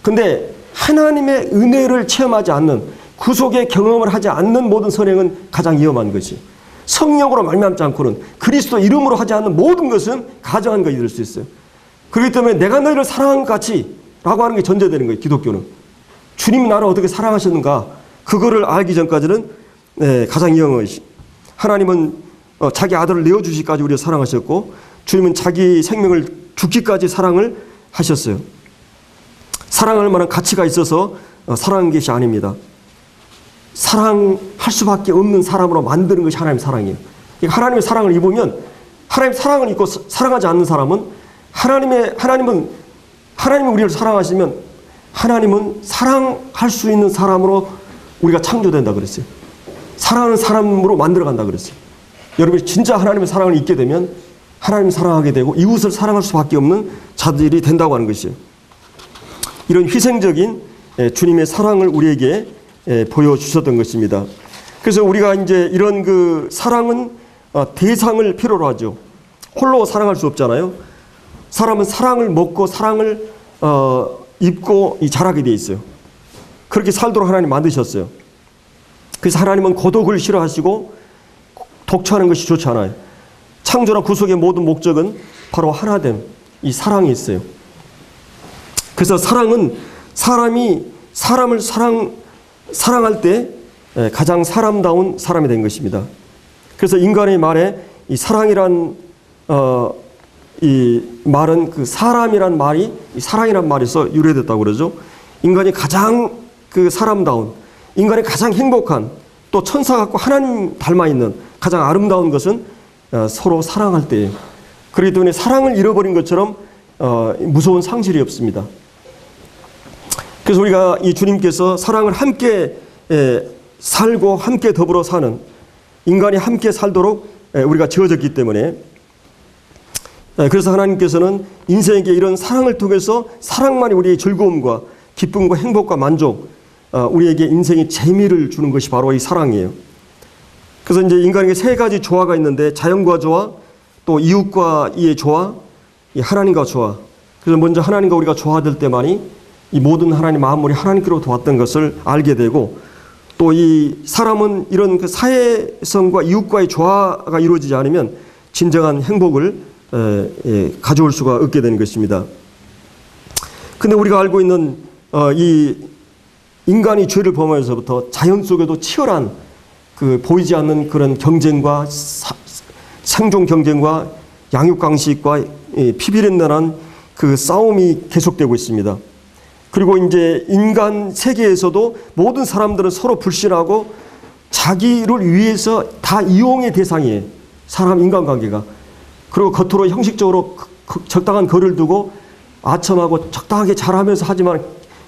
근데 하나님의 은혜를 체험하지 않는, 구속의 경험을 하지 않는 모든 선행은 가장 위험한 것이, 성령으로 말미암지 않고는, 그리스도 이름으로 하지 않는 모든 것은 가정한 것이 될 수 있어요. 그렇기 때문에 내가 너희를 사랑한 것 같이 라고 하는 게 전제되는 거예요. 기독교는 주님이 나를 어떻게 사랑하셨는가, 그거를 알기 전까지는 가장 위험한 것이, 하나님은 자기 아들을 내어주시기까지 우리를 사랑하셨고, 주님은 자기 생명을 죽기까지 사랑을 하셨어요. 사랑할 만한 가치가 있어서 사랑한 것이 아닙니다. 사랑할 수밖에 없는 사람으로 만드는 것이 하나님의 사랑이에요. 하나님의 사랑을 입으면, 하나님의 사랑을 입고 사랑하지 않는 사람은, 하나님은 우리를 사랑하시면 하나님은 사랑할 수 있는 사람으로 우리가 창조된다 그랬어요. 사랑하는 사람으로 만들어간다 그랬어요. 여러분이 진짜 하나님의 사랑을 입게 되면 하나님을 사랑하게 되고 이웃을 사랑할 수밖에 없는 자들이 된다고 하는 것이에요. 이런 희생적인 주님의 사랑을 우리에게 보여주셨던 것입니다. 그래서 우리가 이제 이런 그 사랑은 대상을 필요로 하죠. 홀로 사랑할 수 없잖아요. 사람은 사랑을 먹고 사랑을 입고 자라게 돼 있어요. 그렇게 살도록 하나님 만드셨어요. 그래서 하나님은 고독을 싫어하시고 독처하는 것이 좋지 않아요. 창조나 구속의 모든 목적은 바로 하나됨, 이 사랑이 있어요. 그래서 사랑은 사람이 사람을 사랑할 때 가장 사람다운 사람이 된 것입니다. 그래서 인간의 말에 이 사랑이란 이 말은 그 사람이란 말이 이 사랑이란 말에서 유래됐다고 그러죠. 인간이 가장 그 사람다운, 인간이 가장 행복한, 또 천사 같고 하나님 닮아 있는 가장 아름다운 것은 서로 사랑할 때예요. 그렇기 때문에 사랑을 잃어버린 것처럼 무서운 상실이 없습니다. 그래서 우리가 이 주님께서 사랑을 함께 살고 함께 더불어 사는, 인간이 함께 살도록 우리가 지어졌기 때문에, 그래서 하나님께서는 인생에게 이런 사랑을 통해서 사랑만이 우리의 즐거움과 기쁨과 행복과 만족, 우리에게 인생의 재미를 주는 것이 바로 이 사랑이에요. 그래서 이제 인간에게 세 가지 조화가 있는데, 자연과 조화, 또 이웃과의 조화, 이 하나님과 조화. 그래서 먼저 하나님과 우리가 조화될 때만이 이 모든 하나님 마음으로 하나님께로부터 왔던 것을 알게 되고, 또 이 사람은 이런 그 사회성과 이웃과의 조화가 이루어지지 않으면 진정한 행복을 가져올 수가 없게 되는 것입니다. 근데 우리가 알고 있는 이 인간이 죄를 범하면서부터 자연 속에도 치열한 그 보이지 않는 그런 경쟁과 생존 경쟁과 양육강식과 피비린내난 그 싸움이 계속되고 있습니다. 그리고 이제 인간 세계에서도 모든 사람들은 서로 불신하고 자기를 위해서 다 이용의 대상이에요. 사람 인간관계가. 그리고 겉으로 형식적으로 적당한 거리를 두고 아첨하고 적당하게 잘하면서 하지만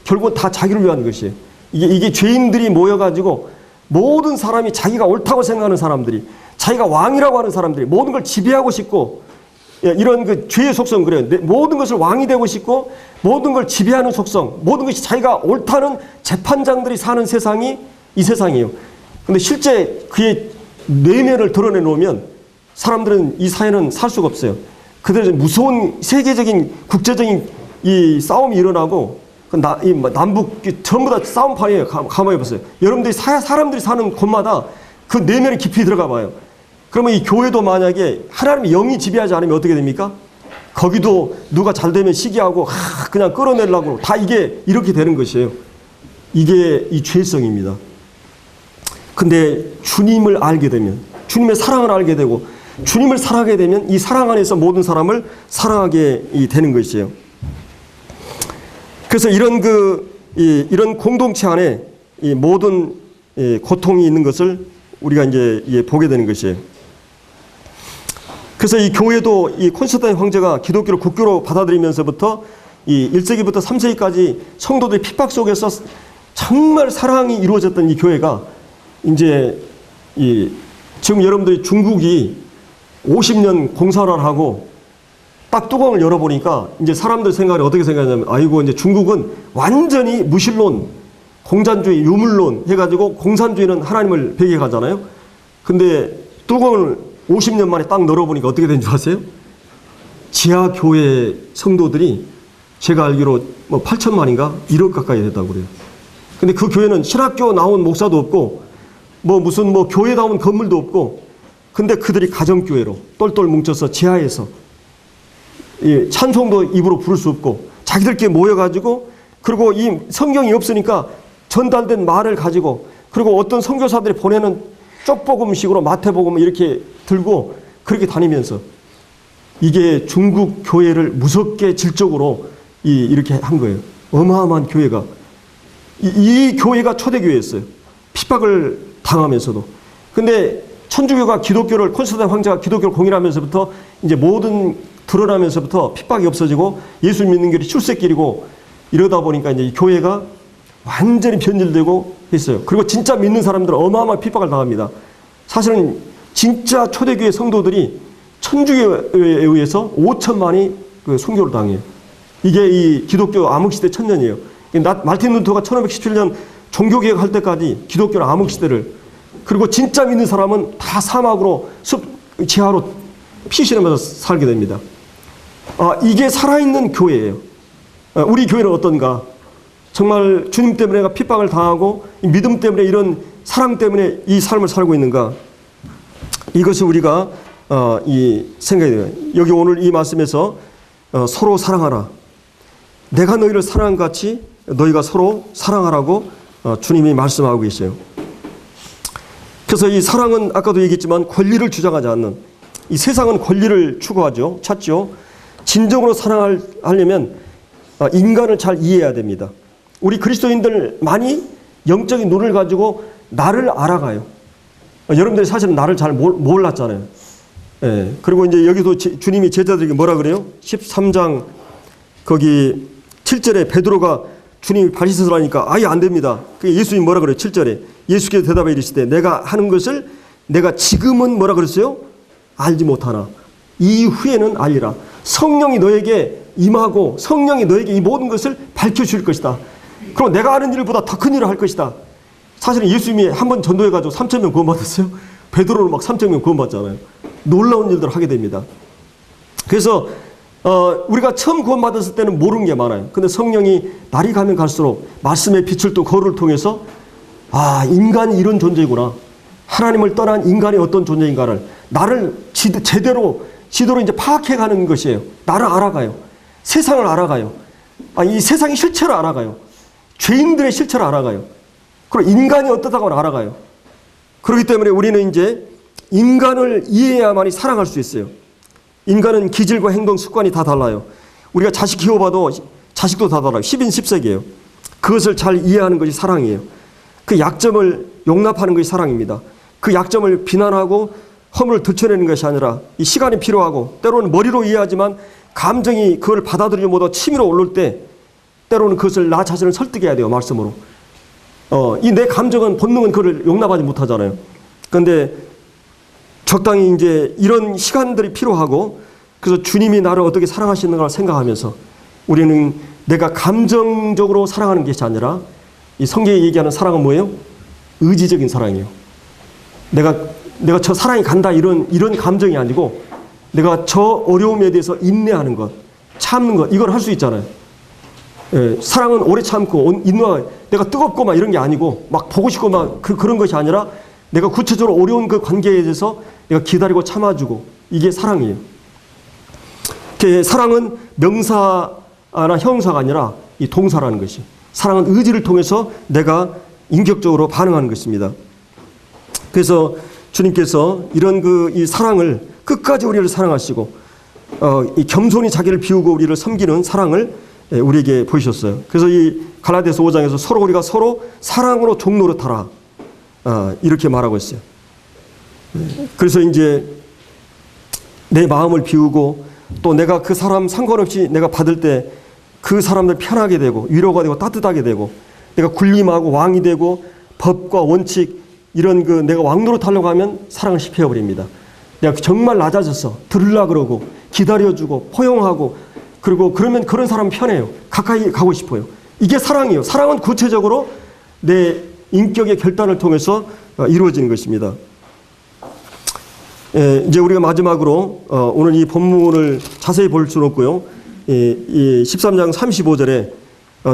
결국은 다 자기를 위한 것이에요. 이게 죄인들이 모여가지고 모든 사람이 자기가 옳다고 생각하는 사람들이, 자기가 왕이라고 하는 사람들이 모든 걸 지배하고 싶고, 이런 그 죄의 속성 그래요. 모든 것을 왕이 되고 싶고 모든 걸 지배하는 속성, 모든 것이 자기가 옳다는 재판장들이 사는 세상이 이 세상이에요. 근데 실제 그의 내면을 드러내 놓으면 사람들은 이 사회는 살 수가 없어요. 그들은 무서운 세계적인 국제적인 이 싸움이 일어나고 이 남북 전부 다 싸움판이에요. 가만히 보세요. 여러분들이 사람들이 사는 곳마다 그 내면에 깊이 들어가 봐요. 그러면 이 교회도 만약에 하나님의 영이 지배하지 않으면 어떻게 됩니까? 거기도 누가 잘 되면 시기하고 그냥 끌어내려고 다 이게 이렇게 되는 것이에요. 이게 이 죄성입니다. 근데 주님을 알게 되면, 주님의 사랑을 알게 되고 주님을 사랑하게 되면 이 사랑 안에서 모든 사람을 사랑하게 되는 것이에요. 그래서 이런 공동체 안에 이 모든 고통이 있는 것을 우리가 이제 보게 되는 것이에요. 그래서 이 교회도 이 콘스탄틴 황제가 기독교를 국교로 받아들이면서부터 이 1세기부터 3세기까지 성도들의 핍박 속에서 정말 사랑이 이루어졌던 이 교회가 이제 지금 여러분들이 중국이 50년 공산화를 하고 딱 뚜껑을 열어보니까 이제 사람들 생각이 어떻게 생각하냐면, 아이고 이제 중국은 완전히 무신론, 공산주의, 유물론 해가지고 공산주의는 하나님을 배격하잖아요. 근데 뚜껑을 50년 만에 딱 열어보니까 어떻게 된 줄 아세요? 지하교회 성도들이 제가 알기로 뭐 8천만인가 1억 가까이 됐다고 그래요. 근데 그 교회는 신학교 나온 목사도 없고 뭐 무슨 뭐 교회 나온 건물도 없고, 근데 그들이 가정교회로 똘똘 뭉쳐서 지하에서 찬송도 입으로 부를 수 없고 자기들끼리 모여가지고, 그리고 이 성경이 없으니까 전달된 말을 가지고, 그리고 어떤 선교사들이 보내는 쪽복음식으로 마태복음 이렇게 들고 그렇게 다니면서, 이게 중국 교회를 무섭게 질적으로 이렇게 한 거예요. 어마어마한 교회가. 이 교회가 초대교회였어요. 핍박을 당하면서도. 근데 천주교가 기독교를, 콘스탄틴 황제가 기독교를 공인하면서부터 이제 모든 드러나면서부터 핍박이 없어지고 예수 믿는 길이 출세길이고, 이러다 보니까 이제 이 교회가 완전히 변질되고 했어요. 그리고 진짜 믿는 사람들은 어마어마한 핍박을 당합니다. 사실은 진짜 초대교회 성도들이 천주교에 의해서 5천만이 그 순교를 당해요. 이게 이 기독교 암흑시대 천년이에요. 말틴 루터가 1517년 종교개혁 할 때까지 기독교는 암흑시대를, 그리고 진짜 믿는 사람은 다 사막으로 지하로 피신하면서 살게 됩니다. 이게 살아있는 교회예요. 우리 교회는 어떤가? 정말 주님 때문에 내가 핍박을 당하고 믿음 때문에, 이런 사랑 때문에 이 삶을 살고 있는가? 이것이 우리가 이 생각이 돼요. 여기 오늘 이 말씀에서 서로 사랑하라. 내가 너희를 사랑한 같이 너희가 서로 사랑하라고 주님이 말씀하고 계세요. 그래서 이 사랑은 아까도 얘기했지만 권리를 주장하지 않는, 이 세상은 권리를 추구하죠. 찾죠. 진정으로 사랑하려면 인간을 잘 이해해야 됩니다. 우리 그리스도인들 많이 영적인 눈을 가지고 나를 알아가요. 여러분들이 사실은 나를 잘 몰랐잖아요. 예. 그리고 이제 여기도 주님이 제자들에게 뭐라 그래요? 13장 거기 7절에 베드로가 주님이 발시스를 하니까 아예 안 됩니다. 예수님이 뭐라 그래요? 7절에 예수께서 대답해 이르시되 내가 하는 것을 내가 지금은 뭐라 그랬어요? 알지 못하나 이후에는 알리라. 성령이 너에게 임하고 성령이 너에게 이 모든 것을 밝혀줄 것이다. 그럼 내가 하는 일보다 더 큰 일을 할 것이다. 사실은 예수님이 한번 전도해가지고 3,000명 구원받았어요. 베드로는 막 3,000명 구원받잖아요. 놀라운 일들을 하게 됩니다. 그래서 우리가 처음 구원받았을 때는 모르는 게 많아요. 근데 성령이 날이 가면 갈수록 말씀의 빛을 또 거울을 통해서 인간이 이런 존재구나. 하나님을 떠난 인간이 어떤 존재인가를 나를 제대로 이제 파악해가는 것이에요. 나를 알아가요. 세상을 알아가요. 이 세상의 실체를 알아가요. 죄인들의 실체를 알아가요. 그리고 인간이 어떻다고 알아가요. 그렇기 때문에 우리는 이제 인간을 이해해야만이 사랑할 수 있어요. 인간은 기질과 행동, 습관이 다 달라요. 우리가 자식 키워봐도 자식도 다 달라요. 10인 10색이에요. 그것을 잘 이해하는 것이 사랑이에요. 그 약점을 용납하는 것이 사랑입니다. 그 약점을 비난하고 허물을 들춰내는 것이 아니라 이 시간이 필요하고, 때로는 머리로 이해하지만 감정이 그걸 받아들이지 못하고 치밀어 오를 때 때로는 그것을 나 자신을 설득해야 돼요. 말씀으로. 이 내 감정은, 본능은 그걸 용납하지 못하잖아요. 그런데 적당히 이제 이런 시간들이 필요하고, 그래서 주님이 나를 어떻게 사랑하시는가를 생각하면서 우리는 내가 감정적으로 사랑하는 것이 아니라, 이 성경이 얘기하는 사랑은 뭐예요? 의지적인 사랑이에요. 내가 저 사랑이 간다 이런 감정이 아니고, 내가 저 어려움에 대해서 인내하는 것, 참는 것, 이걸 할 수 있잖아요. 예, 사랑은 오래 참고 내가 뜨겁고 막 이런 게 아니고, 막 보고 싶고 막 그런 것이 아니라, 내가 구체적으로 어려운 그 관계에 대해서 내가 기다리고 참아주고, 이게 사랑이에요. 사랑은 명사나 형사가 아니라 이 동사라는 것이. 사랑은 의지를 통해서 내가 인격적으로 반응하는 것입니다. 그래서 주님께서 이런 이 사랑을 끝까지 우리를 사랑하시고, 이 겸손히 자기를 비우고 우리를 섬기는 사랑을 우리에게 보이셨어요. 그래서 이 갈라디아서 5장에서 우리가 서로 사랑으로 종노릇하라, 이렇게 말하고 있어요. 그래서 이제 내 마음을 비우고, 또 내가 그 사람 상관없이 내가 받을 때 그 사람들 편하게 되고 위로가 되고 따뜻하게 되고, 내가 군림하고 왕이 되고 법과 원칙 이런 내가 왕노릇하려고 하면 사랑을 실패해버립니다. 내가 정말 낮아져서 들으려고 그러고 기다려주고 포용하고, 그리고 그러면 그런 사람 편해요. 가까이 가고 싶어요. 이게 사랑이에요. 사랑은 구체적으로 내 인격의 결단을 통해서 이루어지는 것입니다. 이제 우리가 마지막으로 오늘 이 본문을 자세히 볼 수는 없고요. 이 13장 35절에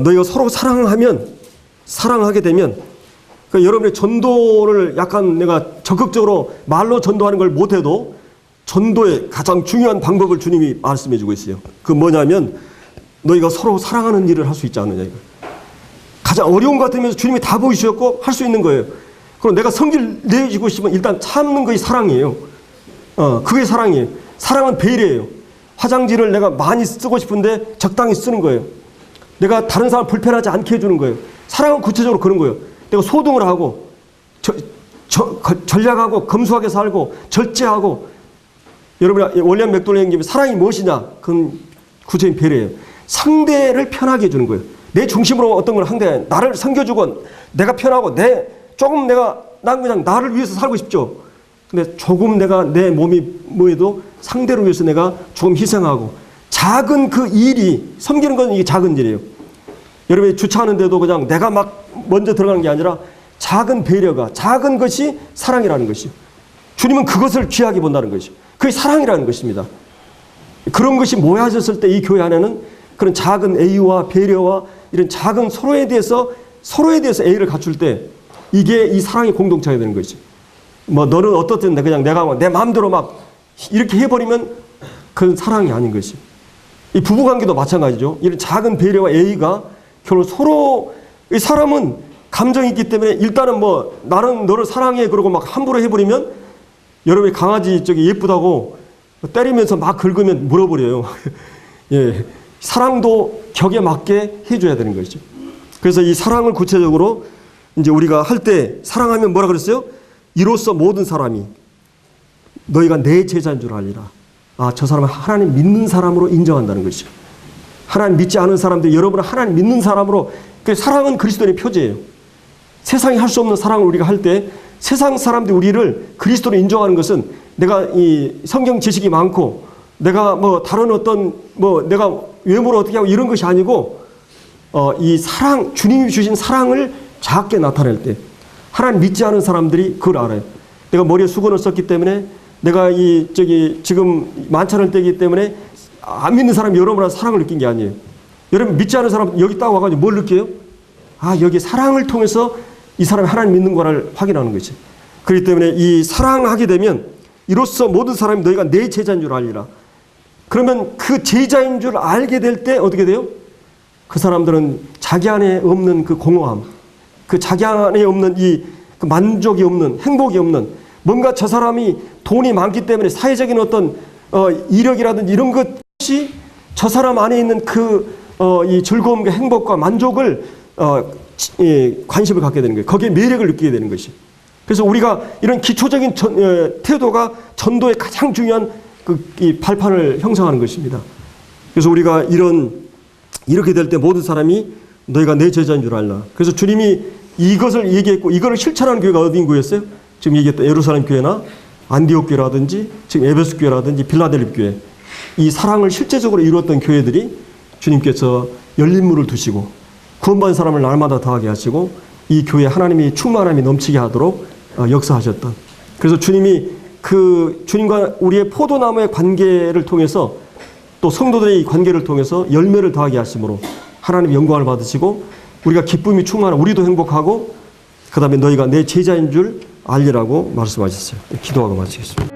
너희가 서로 사랑하게 되면 그러니까 여러분의 전도를 약간 내가 적극적으로 말로 전도하는 걸 못해도 전도의 가장 중요한 방법을 주님이 말씀해 주고 있어요. 그 뭐냐면 너희가 서로 사랑하는 일을 할 수 있지 않느냐. 이거. 가장 어려운 것 같으면서 주님이 다 보이셨고 할 수 있는 거예요. 그럼 내가 성질 내주고 싶으면 일단 참는 것이 사랑이에요. 그게 사랑이에요. 사랑은 배려예요. 화장지를 내가 많이 쓰고 싶은데 적당히 쓰는 거예요. 내가 다른 사람 불편하지 않게 해주는 거예요. 사랑은 구체적으로 그런 거예요. 내가 소등을 하고 전략하고 검소하게 살고 절제하고 여러분 월리엄 맥도날드 형님이 사랑이 무엇이냐? 그건 구체적인 배려예요. 상대를 편하게 해주는 거예요. 내 중심으로 어떤 걸 상대 나를 섬겨주고 내가 편하고 난 그냥 나를 위해서 살고 싶죠. 근데 조금 내가 내 몸이 뭐해도 상대를 위해서 내가 조금 희생하고 작은 그 일이 섬기는 건 이게 작은 일이에요. 여러분이 주차하는데도 그냥 내가 막 먼저 들어가는 게 아니라 작은 배려가 작은 것이 사랑이라는 것이요. 주님은 그것을 귀하게 본다는 것이요. 그게 사랑이라는 것입니다. 그런 것이 모여졌을 때 이 교회 안에는 그런 작은 애와 배려와 이런 작은 서로에 대해서 애를 갖출 때 이게 이 사랑의 공동체가 되는 것이죠. 뭐 너는 어떻든 그냥 내가 내 마음대로 막 이렇게 해버리면 그건 사랑이 아닌 것이죠. 이 부부관계도 마찬가지죠. 이런 작은 배려와 애가 결국 서로 이 사람은 감정이 있기 때문에 일단은 뭐 나는 너를 사랑해 그러고 막 함부로 해버리면 여러분이 강아지 저기 예쁘다고 때리면서 막 긁으면 물어버려요. 예, 사랑도 격에 맞게 해줘야 되는 것이죠. 그래서 이 사랑을 구체적으로 이제 우리가 할 때 사랑하면 뭐라 그랬어요? 이로써 모든 사람이 너희가 내 제자인 줄 알리라. 저 사람은 하나님 믿는 사람으로 인정한다는 것이죠. 하나님 믿지 않은 사람들 여러분은 하나님 믿는 사람으로 사랑은 그리스도의 표제예요. 세상이 할 수 없는 사랑을 우리가 할 때 세상 사람들이 우리를 그리스도로 인정하는 것은 내가 이 성경 지식이 많고 내가 뭐 다른 어떤 뭐 내가 외모를 어떻게 하고 이런 것이 아니고 이 사랑 주님이 주신 사랑을 작게 나타낼 때 하나님 믿지 않은 사람들이 그걸 알아요. 내가 머리에 수건을 썼기 때문에 내가 지금 만찬을 떼기 때문에 안 믿는 사람이 여러분한테 사랑을 느낀 게 아니에요. 여러분 믿지 않은 사람 여기 딱 와가지고 뭘 느껴요? 여기 사랑을 통해서 이 사람이 하나님 믿는 거를 확인하는 거지. 그렇기 때문에 이 사랑하게 되면 이로써 모든 사람이 너희가 내 제자인 줄 알리라. 그러면 그 제자인 줄 알게 될 때 어떻게 돼요? 그 사람들은 자기 안에 없는 그 공허함, 그 자기 안에 없는 그 만족이 없는 행복이 없는 뭔가 저 사람이 돈이 많기 때문에 사회적인 어떤 이력이라든지 이런 것이 저 사람 안에 있는 이 즐거움과 행복과 만족을 관심을 갖게 되는 거예요. 거기에 매력을 느끼게 되는 것이. 그래서 우리가 이런 기초적인 태도가 전도의 가장 중요한 이 발판을 형성하는 것입니다. 그래서 우리가 이렇게 될 때 모든 사람이 너희가 내 제자인 줄 알라. 그래서 주님이 이것을 얘기했고 이거를 실천하는 교회가 어디인 교회였어요? 지금 얘기했던 예루살렘 교회나 안디옥 교회라든지 지금 에베소 교회라든지 빌라델비 교회 이 사랑을 실제적으로 이루었던 교회들이 주님께서 열린 문을 두시고 구원받은 사람을 날마다 더하게 하시고 이 교회에 하나님이 충만함이 넘치게 하도록 역사하셨던. 그래서 주님이 주님과 우리의 포도나무의 관계를 통해서 또 성도들의 이 관계를 통해서 열매를 더하게 하심으로 하나님의 영광을 받으시고 우리가 기쁨이 충만하고 우리도 행복하고 그 다음에 너희가 내 제자인 줄 알리라고 말씀하셨어요. 기도하고 마치겠습니다.